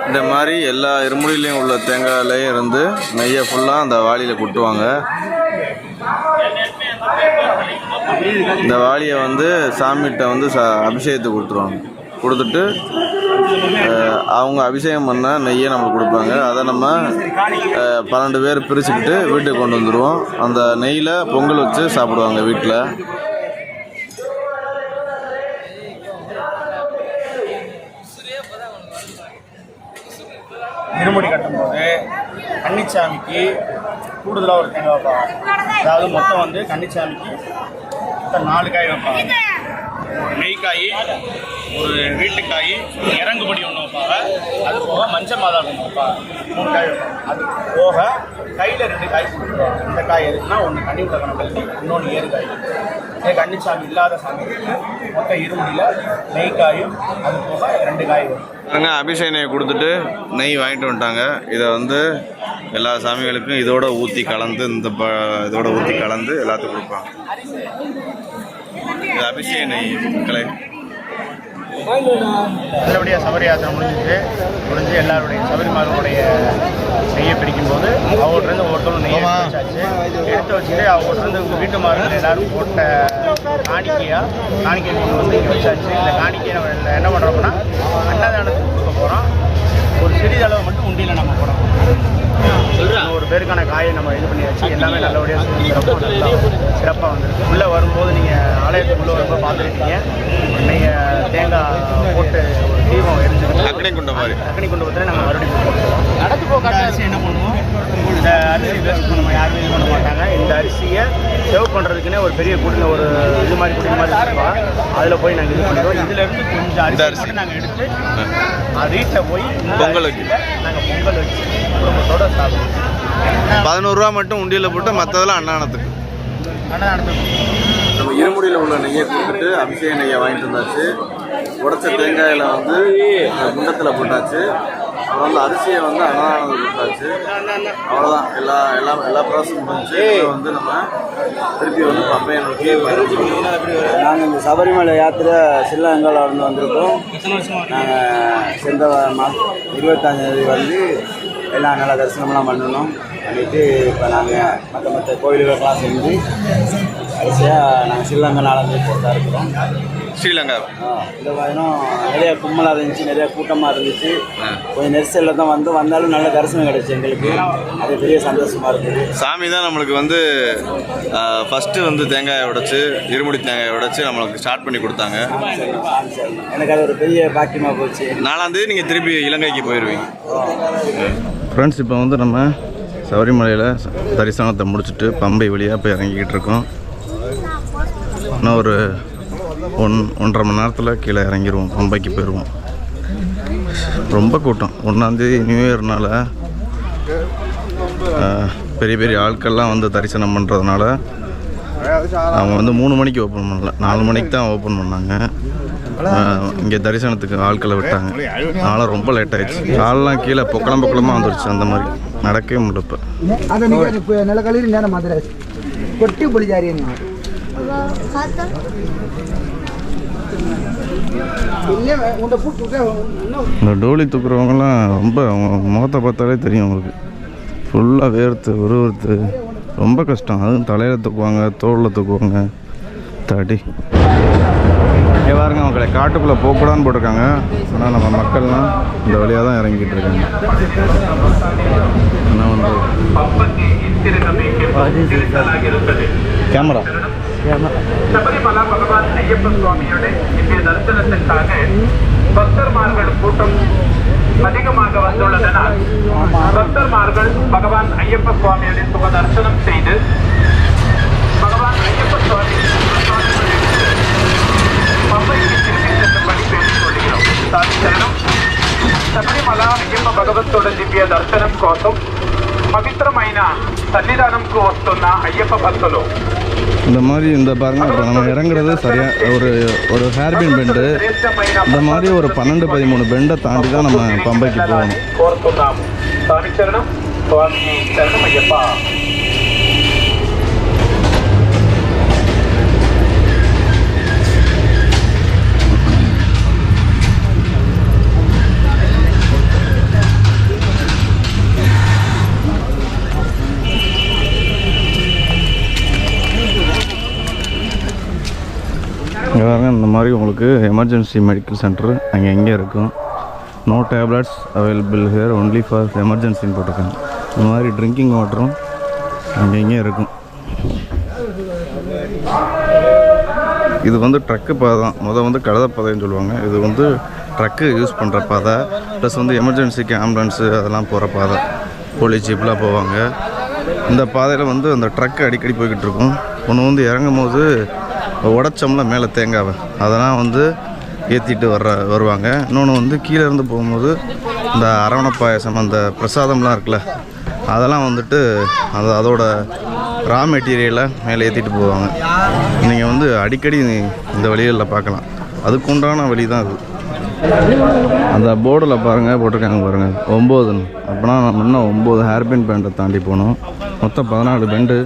இந்த மாதிரி எல்லா இருமுடியிலையும் உள்ள தேங்காயிலையும் இருந்து நெய்யை ஃபுல்லாக அந்த வாளியில் கொட்டுவாங்க. இந்த வாளியை வந்து சாமிகிட்ட வந்து அபிஷேகத்துக்கு கொடுத்துருவாங்க. கொடுத்துட்டு அவங்க அபிஷேகம் பண்ண நெய்யை நம்மளுக்கு கொடுப்பாங்க. அதை நம்ம 12 பேர் பிரிச்சுக்கிட்டு வீட்டுக்கு கொண்டு வந்துடுவோம். அந்த நெய்யில் பொங்கல் வச்சு சாப்பிடுவாங்க வீட்டில். இருமுடி கட்டும்போது கன்னிச்சாமிக்கு கூடுதலாக ஒரு தேங்காய் வைப்பாங்க. அதாவது மொத்தம் வந்து கன்னிச்சாமிக்கு மொத்தம் 4 காய் வைப்பாங்க. ஒரு நெய்க்காய், ஒரு வீட்டுக்காய், இறங்குபடி ஒன்று வைப்பாங்க. அது போக மஞ்சள் மாதா ஒன்று வைப்பாங்க. 3 காய் வைப்பாங்க. அது போக கையில் 2 காய் கொடுத்துருவாங்க. இந்த காய் எதுக்குன்னா ஒன்று கனி உலகணம் கல்வி, இன்னொன்று ஏறு காய். கன்னிச்சாமி இல்லாத சாமிகளுக்கு மொத்தம் இருமுடியில் நெய் காயும் அது போக 2 காய் வரும். அபிஷேக நெய் கொடுத்துட்டு நெய் வாங்கிட்டு வந்துட்டாங்க. இதை வந்து எல்லா சாமிகளுக்கும் இதோட ஊற்றி கலந்து இதோட ஊற்றி கலந்து எல்லாத்துக்கும் கொடுப்பாங்க. இது அபிஷேக நெய் மக்களை. நல்லபடியாக சபரி யாத்திரை முடிஞ்சு எல்லாருடைய சபரிமார்களுடைய நெய்யை பிரிக்கும்போது அவங்கள்ட்ட ஒவ்வொருத்தரும் நெய்யை எடுத்து வச்சுட்டு அவங்கள்ட்ட வீட்டுமார்கள் எல்லாரும் போட்ட காணிக்கை கொண்டு வந்து இங்கே வச்சாச்சு. இந்த காணிக்கையை நம்ம என்ன பண்ணுறோம்னா அன்னதானத்துக்கு கொடுக்க போகிறோம். ஒரு சிறிதளவு மட்டும் உண்டியில் நம்ம போகிறோம். ஒரு பேருக்கான காயை நம்ம இது பண்ணி வச்சு எல்லாமே நல்லபடியாக சிறப்பாக வந்துருக்கு. உள்ளே வரும்போது நீங்கள் ஆலயத்துக்குள்ளே வரும்போது பார்த்துருக்கீங்க. நீங்கள் தேங்காய் போட்டு ஒரு தீபம் எரிஞ்சுக்கிட்டு அக்னி குண்டபத்தில் நாங்கள் மறுபடியும் போட்டுருவோம். நடந்து போக அரிசி என்ன பண்ணுவோம், இந்த அரிசி வேஸ்ட் நம்ம யாருமே இது பண்ண மாட்டாங்க. இந்த அரிசியை சேவ் பண்ணுறதுக்குன்னே ஒரு பெரிய குடியில் ஒரு இது மாதிரி குடி மாதிரி இருக்கும். அதில் போய் நாங்கள் இது பண்ணிடுவோம். இதிலேருந்து கொஞ்சம் அரிசி மட்டும் நாங்கள் எடுத்து வீட்டில் போய் பொங்கல் வச்சு நாங்கள் பொங்கல் வச்சு குடும்பத்தோடு சாப்பிடுவோம். 11 ரூபா மட்டும் உண்டியில் போட்டு மற்றதெல்லாம் அன்னதானத்துக்கு. நம்ம இருமுடியில் உள்ள நெய்யை கொடுத்துட்டு அபிஷேக நெய்யை வாங்கிட்டு வந்தாச்சு. உடச்ச தேங்காயில் வந்து குண்டத்தில் போட்டாச்சு. அப்புறம் வந்து அரிசியை வந்து அன்னதானத்துக்கு கொடுத்தாச்சு. அவ்வளோதான். எல்லா ப்ராசஸும் முடிஞ்சு வந்து நம்ம திருப்பி வந்து பம்பையை நோக்கி நாங்கள் இந்த சபரிமலை யாத்திரை ஸ்ரீலங்காவில் இருந்து வந்திருக்கோம். நாங்கள் சென்ற 25 வந்து எல்லாம் நல்லா தரிசனம்லாம் பண்ணணும். பண்ணிவிட்டு இப்போ நாங்கள் மற்ற கோயில்களுக்கெல்லாம் செஞ்சு கடைசியாக நாங்கள் ஸ்ரீலங்கா நாளந்து போட்டா இருக்கிறோம். ஸ்ரீலங்கா இந்த வாரம் நிறைய கும்பலாக இருந்துச்சு, நிறைய கூட்டமாக இருந்துச்சு. கொஞ்சம் நெரிசலில் தான் வந்தாலும் நல்ல தரிசனம் கிடைச்சி எங்களுக்கு. அது பெரிய சந்தோஷமாக இருக்குது. சாமி தான் நம்மளுக்கு வந்து ஃபஸ்ட்டு வந்து தேங்காயை உடைச்சி இருமுடி தேங்காயை உடைச்சி நம்மளுக்கு ஸ்டார்ட் பண்ணி கொடுத்தாங்க. எனக்கு அது ஒரு பெரிய பாக்கியமாக போச்சு. 4ஆம் தேதி நீங்கள் திருப்பி இலங்கைக்கு போயிடுவீங்க. ஃப்ரெண்ட்ஸ், இப்போ வந்து நம்ம சபரிமலையில் தரிசனத்தை முடிச்சுட்டு பம்பை வழியாக போய் இறங்கிக்கிட்டு இருக்கோம். இன்னும் ஒரு 1.5 மணி நேரத்தில் கீழே இறங்கிடுவோம், பம்பைக்கு போயிடுவோம். ரொம்ப கூட்டம். 1ஆம் தேதி நியூ இயர்னால் பெரிய பெரிய ஆட்கள்லாம் வந்து தரிசனம் பண்ணுறதுனால அவங்க வந்து 3 மணிக்கு ஓப்பன் பண்ணல, 4 மணிக்கு தான் ஓப்பன் பண்ணாங்க. இங்கே தரிசனத்துக்கு ஆட்களை விட்டாங்க. அதனால் ரொம்ப லேட் ஆகிடுச்சு. காலெலாம் கீழே பொக்கலமாக வந்துடுச்சு. அந்த மாதிரி நடக்கவே முடியல. இப்போ நிலக்கலில் நேரம் மாதிரி கொட்டி பொலிஜாரி இந்த டோலி தூக்குறவங்கலாம் ரொம்ப முகத்தை பார்த்தாலே தெரியும் உங்களுக்கு. ஃபுல்லாக வேர்த்து ரொம்ப கஷ்டம். அதுவும் தலையில் தூக்குவாங்க, தோளில் தூக்குவாங்க. தடி இங்கே பாருங்க மக்களை, காட்டுக்குள்ளே போகக்கூடாதுன்னு போட்டிருக்காங்க. ஆனால் நம்ம மக்கள்லாம் இந்த வழியாக தான் இறங்கிட்டு இருக்காங்க. என்ன வந்து கேமரா சபரிமலை பகவான் ஐயப்ப சுவாமியோட இந்திய தரிசனத்திற்காக பக்தர்மார்கள் கூட்டம் அதிகமாக வந்துள்ளதனால் பக்தர்மார்கள் பகவான் ஐயப்ப சுவாமியோட சுக தரிசனம் செய்து பகவான் ஐயப்ப சுவாமி பம்பைக்கு திரும்பி செல்லும்படி பேசிக் கொள்கிறோம். సాధించడం శబరిమల అయ్యప్ప భగవంతుడి దివ్య దర్శనం కోసం పవిత్రమైన సన్నిధానంకు వస్తున్న అయ్యప్ప భక్తులు இந்த மாதிரி இந்த பாருங்க, இப்போ நம்ம இறங்குறது சரியாக ஒரு ஹேர்பின் பெண்டு. இந்த மாதிரி ஒரு 12-13 பெண்டை தாண்டி தான் நம்ம பம்பைக்கு போகணும். కోరుతున్నాము. సాధించడం స్వామి శరణం అయ్యప్ప. இங்கே பாருங்க, இந்த மாதிரி உங்களுக்கு எமர்ஜென்சி மெடிக்கல் சென்டர் அங்கே எங்கே இருக்கும். No tablets available here only for எமர்ஜென்சின்னு போட்டிருக்காங்க. இந்த மாதிரி ட்ரிங்கிங் வாட்டரும் அங்கே எங்கேயும் இருக்கும். இது வந்து ட்ரக்கு பாதை தான். வந்து கழுத பாதைன்னு சொல்லுவாங்க. இது வந்து ட்ரக்கு யூஸ் பண்ணுற பாதை. ப்ளஸ் வந்து எமர்ஜென்சிக்கு ஆம்புலன்ஸு அதெல்லாம் போகிற பாதை. போலீஸ் ஜீப்லாம் போவாங்க. இந்த பாதையில் வந்து அந்த ட்ரக்கு அடிக்கடி போய்கிட்டு இருக்கும். ஒன்று வந்து இறங்கும் போது உடச்சோம்ல மேலே தேங்காவை, அதெல்லாம் வந்து ஏற்றிட்டு வருவாங்க. இன்னொன்று வந்து கீழே இருந்து போகும்போது இந்த அரவண பாயசம், அந்த பிரசாதம்லாம் இருக்குல்ல, அதெல்லாம் வந்துட்டு அதோட ரா மெட்டீரியலை மேலே ஏற்றிட்டு போவாங்க. நீங்கள் வந்து அடிக்கடி இந்த வழிகளில் பார்க்கலாம். அதுக்கு உண்டான வழி தான் அது. அந்த போர்டில் பாருங்கள், போட்டிருக்காங்க பாருங்கள் 9. அப்படின்னா நம்ம இன்னும் 9 ஹேர்பின் பேண்டை தாண்டி போகணும். மொத்தம் 14 பெண்டு.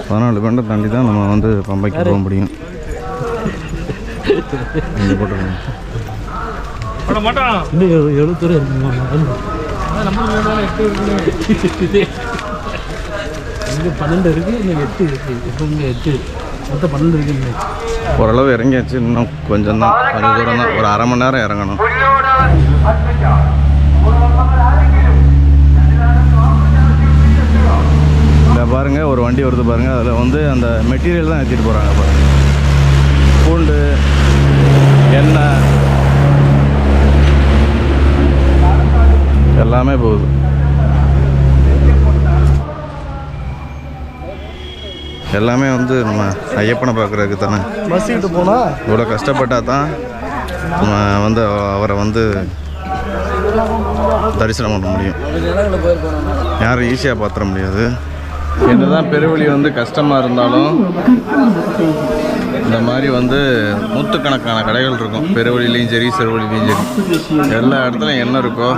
14 பெண்டை தாண்டி தான் நம்ம வந்து பம்பைக்கு போக முடியும். இங்கே போட்டிருக்காங்க. எவ்வளோ தூரம் இருக்குமா? இங்கே 12 இருக்குது, இங்கே 8 இருக்குது. இப்போ இங்கே 8, மொத்தம் 12 இருக்குங்க. ஓரளவு இறங்கியாச்சு. இன்னும் கொஞ்சம் தான், கொஞ்சம் தூரம் தான். ஒரு அரை மணி நேரம் இறங்கணும். இல்லை பாருங்கள், ஒரு வண்டி வருது பாருங்கள். அதில் வந்து அந்த மெட்டீரியல் தான் ஏற்றிட்டு போகிறாங்க பாருங்கள். பூண்டு, எண்ணெய் எல்லாமே போகுது. எல்லாமே வந்து நம்ம ஐயப்பனை பார்க்குறதுக்கு தானே. பஸ்ஸுக்கிட்டு போனால் இவ்வளோ கஷ்டப்பட்டால் தான் நம்ம வந்து அவரை வந்து தரிசனம் பண்ண முடியும். யாரும் ஈஸியாக பார்த்துட முடியாது. என்னதான் பெருவழி வந்து கஷ்டமாக இருந்தாலும் இந்த மாதிரி வந்து நூற்றுக்கணக்கான கடைகள் இருக்கும். பெருவழிலையும் சரி, சிறுவழிலையும் சரி, எல்லா இடத்துலையும் என்ன இருக்கோ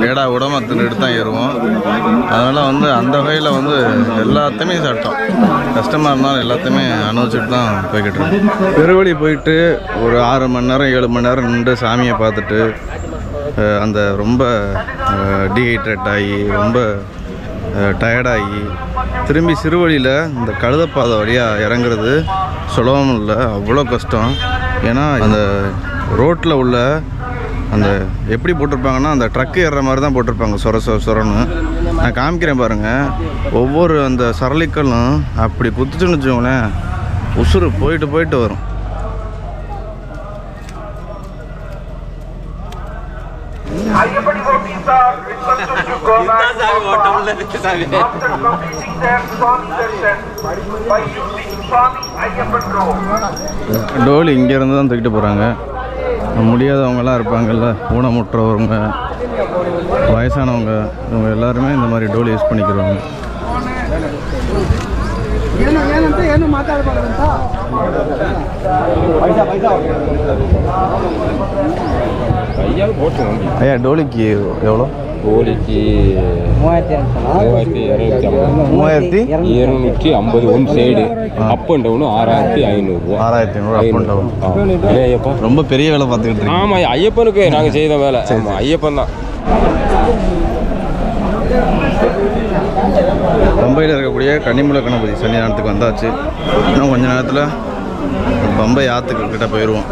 ஏடா உடம்பை தின்னுட்டு தான் ஏறுவோம். அதனால் வந்து அந்த வகையில் வந்து எல்லாத்தையுமே சாப்பிட்டோம். கஷ்டமாக இருந்தாலும் எல்லாத்தையுமே அனுபவிச்சுட்டு தான் போய்கிட்டு இருக்கோம். பெருவழி போயிட்டு ஒரு 6 மணி நேரம் 7 மணி நேரம் நின்று சாமியை பார்த்துட்டு அந்த ரொம்ப டீஹைட்ரேட் ஆகி ரொம்ப டயர்டாகி திரும்பி சிறுவழியில் இந்த கழுதப்பாதை வழியாக இறங்குறது சுலபம் இல்லை, அவ்வளோ கஷ்டம். ஏன்னா அந்த ரோட்டில் உள்ள அந்த எப்படி போட்டிருப்பாங்கன்னா அந்த ட்ரக்கு ஏறுற மாதிரி தான் போட்டிருப்பாங்க, சொரன்னு. நான் காமிக்கிறேன் பாருங்கள். ஒவ்வொரு அந்த சரளிக்கல்லும் அப்படி குத்துச்சுன்னு வச்சுக்கோங்களேன், உசுறு போயிட்டு வரும். டோலி இங்கேருந்து தான் தூக்கிட்டு போகிறாங்க. முடியாதவங்களாம் இருப்பாங்கல்ல, ஊனமுற்றவங்க, வயசானவங்க, இவங்க எல்லாருமே இந்த மாதிரி டோலி யூஸ் பண்ணிக்கிறாங்க. ஐயா டோலிக்கு எவ்வளோ? டோலிக்கு 3250 one side, up and down 6500. 6500 up and down. Ayyappa ரொம்ப பெரிய வேலை பார்த்துக்கிட்டு இருக்கோம். ஆமாம், ஐயப்பனுக்கு நாங்கள் செய்த வேலை. ஆமாம், ஐயப்பன் தான். பம்பையில் இருக்கக்கூடிய கன்னிமூல கணபதி சன்னிதானத்துக்கு வந்தாச்சு. இன்னும் கொஞ்ச நேரத்தில் பம்பை ஆற்றுக்கு கிட்ட போயிடுவோம்.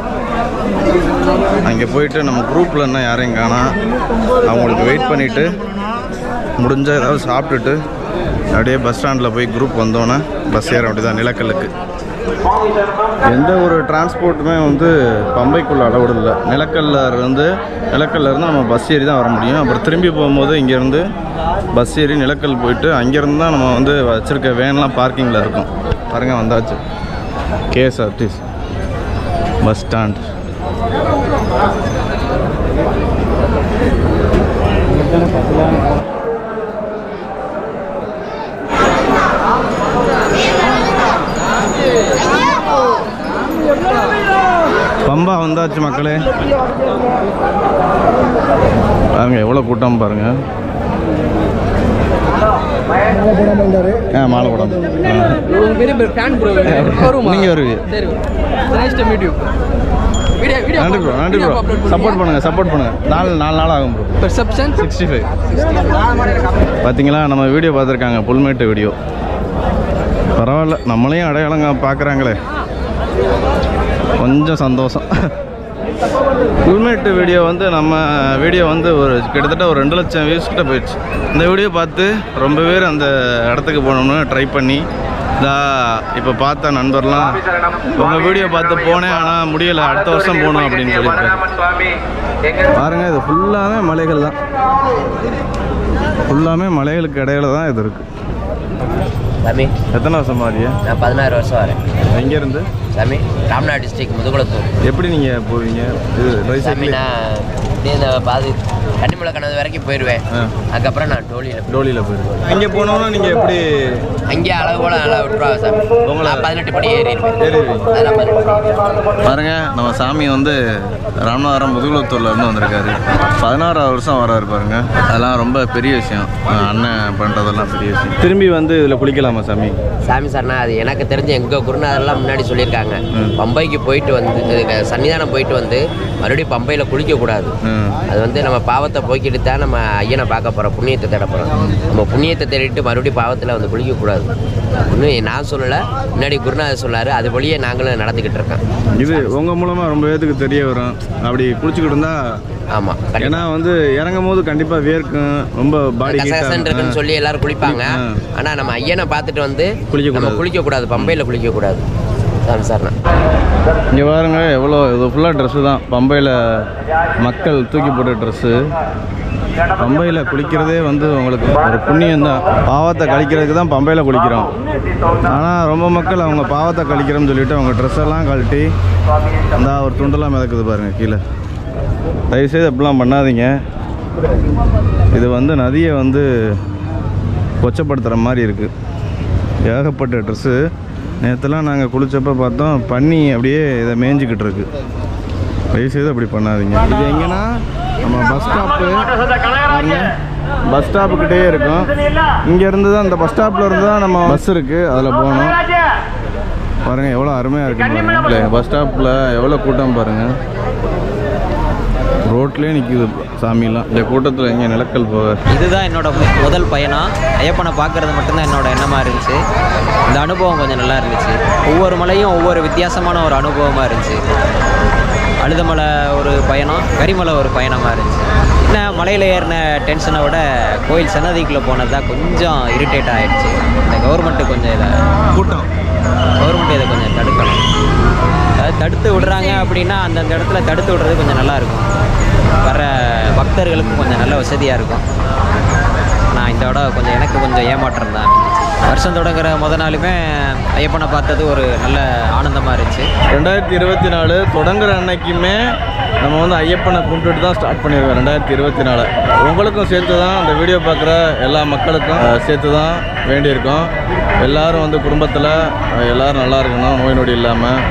அங்கே போயிட்டு நம்ம குரூப்பில் என்ன யாரையும் காணா, அவங்களுக்கு வெயிட் பண்ணிவிட்டு முடிஞ்சால் ஏதாவது சாப்பிட்டுட்டு அப்படியே பஸ் ஸ்டாண்டில் போய் குரூப் வந்தோன்னே பஸ் ஏற அப்படிதான் நிலக்கல்லுக்கு. எந்த ஒரு டிரான்ஸ்போர்ட்டுமே வந்து பம்பைக்குள்ளே அளவுடு இல்லை. நிலக்கல்லேருந்து நம்ம பஸ் ஏறி தான் வர முடியும். அப்புறம் திரும்பி போகும்போது இங்கேருந்து பஸ் ஏறி நிலக்கல் போயிட்டு அங்கேருந்து தான் நம்ம வந்து வச்சுருக்க வேன்லாம் பார்க்கிங்கில் இருக்கும். பாருங்கள், வந்தாச்சு கேஎஸ்ஆர்டிசி பஸ் ஸ்டாண்ட். பம்பா வந்தாச்சு மக்களே. பாருங்க எவ்வளோ கூட்டம் பாருங்கள். மாலை போடாம நீங்கள் வருவீங்க. நன்றி ப்ரோ, நன்றி ப்ரோ. சப்போர்ட் பண்ணுங்கள். 4 நாள் ஆகும் ப்ரோ. பெர்செப்ஷன் 65. பார்த்தீங்களா, நம்ம வீடியோ பார்த்துருக்காங்க, புல்மேட்டு வீடியோ. பரவாயில்ல, நம்மளையும் அடையாளங்க பார்க்குறாங்களே, கொஞ்சம் சந்தோஷம். புல்மேட்டு வீடியோ வந்து நம்ம வீடியோ வந்து ஒரு கிட்டத்தட்ட ஒரு 2 லட்சம் வியூஸ் கிட்ட போயிடுச்சு. இந்த வீடியோ பார்த்து ரொம்ப பேர் அந்த இடத்துக்கு போகணும்னு ட்ரை பண்ணி இப்போ பார்த்த நண்பர்லாம் உங்கள் வீடியோ பார்த்து போனேன், ஆனால் முடியலை, அடுத்த வருஷம் போகணும் அப்படின்னு சொல்லியிருக்கேன். பாருங்கள், இது ஃபுல்லாமே மலைகள் தான். ஃபுல்லாமே மலைகளுக்கு இடையில தான் இது இருக்குது. சாமி எத்தனை வருஷம் மாதிரியா? நான் 16 வருஷம் வரேன். எங்கேருந்து? சாமி ராம்நாத் டிஸ்ட்ரிக்ட் முதுகுளத்தூர். எப்படி நீங்கள் போவீங்க? இது சாமி நான் அப்படியே இந்த பாதி கன்னிமலை கணது வரைக்கும் போயிடுவேன். அதுக்கப்புறம் நான் டோலியில் போயிருக்கேன். அங்கே போனோன்னா நீங்கள் எப்படி அங்கேயே அளவு போல நல்லா விட்டுருவாங்க சாமி. உங்களை 18 படி ஏறிடுவேன். பாருங்க, நம்ம சாமி வந்து ராமநாதபுரம் முதுகுளத்தூர்லேருந்து வந்திருக்காரு. 16ஆவது வருஷம் வராரு பாருங்க. அதெல்லாம் ரொம்ப பெரிய விஷயம். அண்ணன் பண்ணுறதெல்லாம் பெரிய விஷயம். திரும்பி வந்து இதில் குளிக்கலாமா சாமி? சாமி சார்னா அது எனக்கு தெரிஞ்ச எங்கள் குருநாதரெல்லாம் முன்னாடி சொல்லியிருக்காங்க. பம்பைக்கு போயிட்டு வந்து சன்னிதானம் போயிட்டு வந்து மறுபடியும் பம்பையில் குளிக்கக்கூடாது. அது வந்து நம்ம பாவத்தை போக்கிட்டு தான் நம்ம ஐயனை பார்க்க போகிறோம், புண்ணியத்தை தேட போகிறோம். நம்ம புண்ணியத்தை தேடிட்டு மறுபடியும் பாவத்தில் வந்து குளிக்கக்கூடாது. இன்னும் நான் சொல்லலை, முன்னாடி குருநாதர் சொன்னார். அது வழியே நாங்களும் நடந்துக்கிட்டு இருக்கோம். இது உங்கள் மூலமாக ரொம்ப பேருக்கு தெரிய வரும். அப்படி குளிச்சுக்கிட்டு இருந்தா ஆமாம், ஏன்னா வந்து இறங்கும் போது கண்டிப்பாக வேர்க்கும், ரொம்ப பாடி கசகசன் இருக்குன்னு சொல்லி எல்லாரும் குளிப்பாங்க. ஆனால் நம்ம ஐயனை பார்த்துட்டு வந்து குளிக்கக்கூடாது, பம்பையில் குளிக்கக்கூடாது. சார்ண்ணா இங்கே பாருங்க, எவ்வளோ இது ஃபுல்லாக ட்ரெஸ்ஸு தான். பம்பையில் மக்கள் தூக்கி போட்ட ட்ரெஸ்ஸு. பம்பையில் குளிக்கிறதே வந்து உங்களுக்கு ஒரு புண்ணியம் தான். பாவத்தை கழிக்கிறதுக்கு தான் பம்பையில் குளிக்கிறோம். ஆனால் ரொம்ப மக்கள் அவங்க பாவத்தை கழிக்கிறோம்னு சொல்லிட்டு அவங்க ட்ரெஸ்ஸெல்லாம் கழட்டி அந்த ஒரு துண்டெல்லாம் மிதக்குது பாருங்கள் கீழே. தயவுசெய்து அப்படிலாம் பண்ணாதீங்க. இது வந்து நதியை வந்து கொச்சப்படுத்துகிற மாதிரி இருக்குது. ஏகப்பட்ட ட்ரெஸ்ஸு. நேற்றுலாம் நாங்கள் குளித்தப்போ பார்த்தோம், பன்னி அப்படியே இதை மேய்ஞ்சிக்கிட்டு இருக்கு. தயவுசெய்து அப்படி பண்ணாதீங்க. இது எங்கன்னா நம்ம பஸ் ஸ்டாப்புக்கிட்டே இருக்கும். இங்கேருந்து தான், இந்த பஸ் ஸ்டாப்பில் இருந்து தான் நம்ம பஸ் இருக்குது, அதில் போகணும். பாருங்கள் எவ்வளோ அருமையாக இருக்குது பாருங்கள். பஸ் ஸ்டாப்பில் எவ்வளோ கூட்டம் பாருங்கள். ரோட்லேயே நிற்கிது சாமியெல்லாம். இந்த கூட்டத்தில் எங்கே நிலக்கல் போக. இதுதான் என்னோட முதல் பயணம். ஐயப்பனை பார்க்குறது மட்டும்தான் என்னோட எண்ணமாக இருந்துச்சு. இந்த அனுபவம் கொஞ்சம் நல்லா இருந்துச்சு. ஒவ்வொரு மலையும் ஒவ்வொரு வித்தியாசமான ஒரு அனுபவமாக இருந்துச்சு. அழுதமலை ஒரு பயணம், கரிமலை ஒரு பயணமாக இருந்துச்சு. என்ன மலையில் ஏறின டென்ஷனை விட கோயில் சன்னதிக்குள்ளே போனது தான் கொஞ்சம் இரிட்டேட் ஆகிடுச்சு. இந்த கவர்மெண்ட்டு கொஞ்சம் இதை கவர்மெண்ட் இதை கொஞ்சம் தடுக்கணும். அதை தடுத்து விடுறாங்க அப்படின்னா அந்தந்த இடத்துல தடுத்து விடுறது கொஞ்சம் நல்லாயிருக்கும். வர பக்தர்களுக்கு கொஞ்சம் நல்ல வசதியாக இருக்கும். நான் இந்த விட கொஞ்சம் எனக்கு கொஞ்சம் ஏமாற்றம் தான். வருஷம் தொடங்குற நாளுமே ஐயப்பனை பார்த்தது ஒரு நல்ல ஆனந்தமாக இருந்துச்சு. 2024 தொடங்குற அன்னைக்குமே நம்ம வந்து ஐயப்பனை கும்பிட்டுட்டு தான் ஸ்டார்ட் பண்ணியிருக்கோம். 2024 உங்களுக்கும் சேர்த்து தான், அந்த வீடியோ பார்க்குற எல்லா மக்களுக்கும் சேர்த்து தான் வேண்டியிருக்கோம். எல்லோரும் வந்து குடும்பத்தில் எல்லோரும் நல்லா இருக்கணும், நோய் நொடி இல்லாமல்.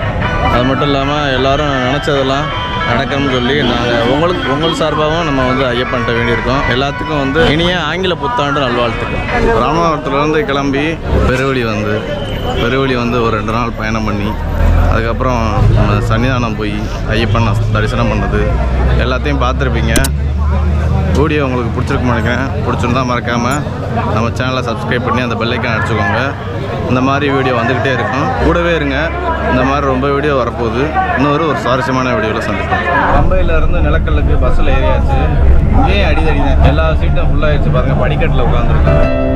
அது மட்டும் இல்லாமல் எல்லோரும் நினச்சதெல்லாம் நடக்கணும்னு சொல்லி நாங்கள் உங்கள் சார்பாகவும் நம்ம வந்து ஐயப்பன்ட்ட வேண்டியிருக்கோம். எல்லாத்துக்கும் வந்து இனிய ஆங்கில புத்தாண்டு நல்வாழ்த்துக்கள். ராமநாதபுரத்துலேருந்து கிளம்பி பெருவழி வந்து ஒரு 2 நாள் பயணம் பண்ணி அதுக்கப்புறம் நம்ம சன்னிதானம் போய் ஐயப்பன் தரிசனம் பண்ணது எல்லாத்தையும் பார்த்துருப்பீங்க. வீடியோ உங்களுக்கு பிடிச்சிருக்குன்னு நினைக்கிறேன். பிடிச்சிருந்தா மறக்காமல் நம்ம சேனலை சப்ஸ்கிரைப் பண்ணி அந்த பெல் ஐக்கான் அடிச்சுக்கோங்க. இந்த மாதிரி வீடியோ வந்துக்கிட்டே இருக்கும். கூடவே இருங்க. இந்த மாதிரி ரொம்ப வீடியோ வரப்போகுது. இன்னொரு சுவாரஸ்யமான வீடியோவில் சந்திப்போம். பம்பையிலேருந்து நிலக்கல்லுக்கு பஸ்ஸில் ஏறியாச்சு. இங்கேயும் அடிதான். எல்லா சீட்டும் ஃபுல்லாகிடுச்சு பாருங்கள். படிக்கட்டில் உட்காந்துருக்கோம்.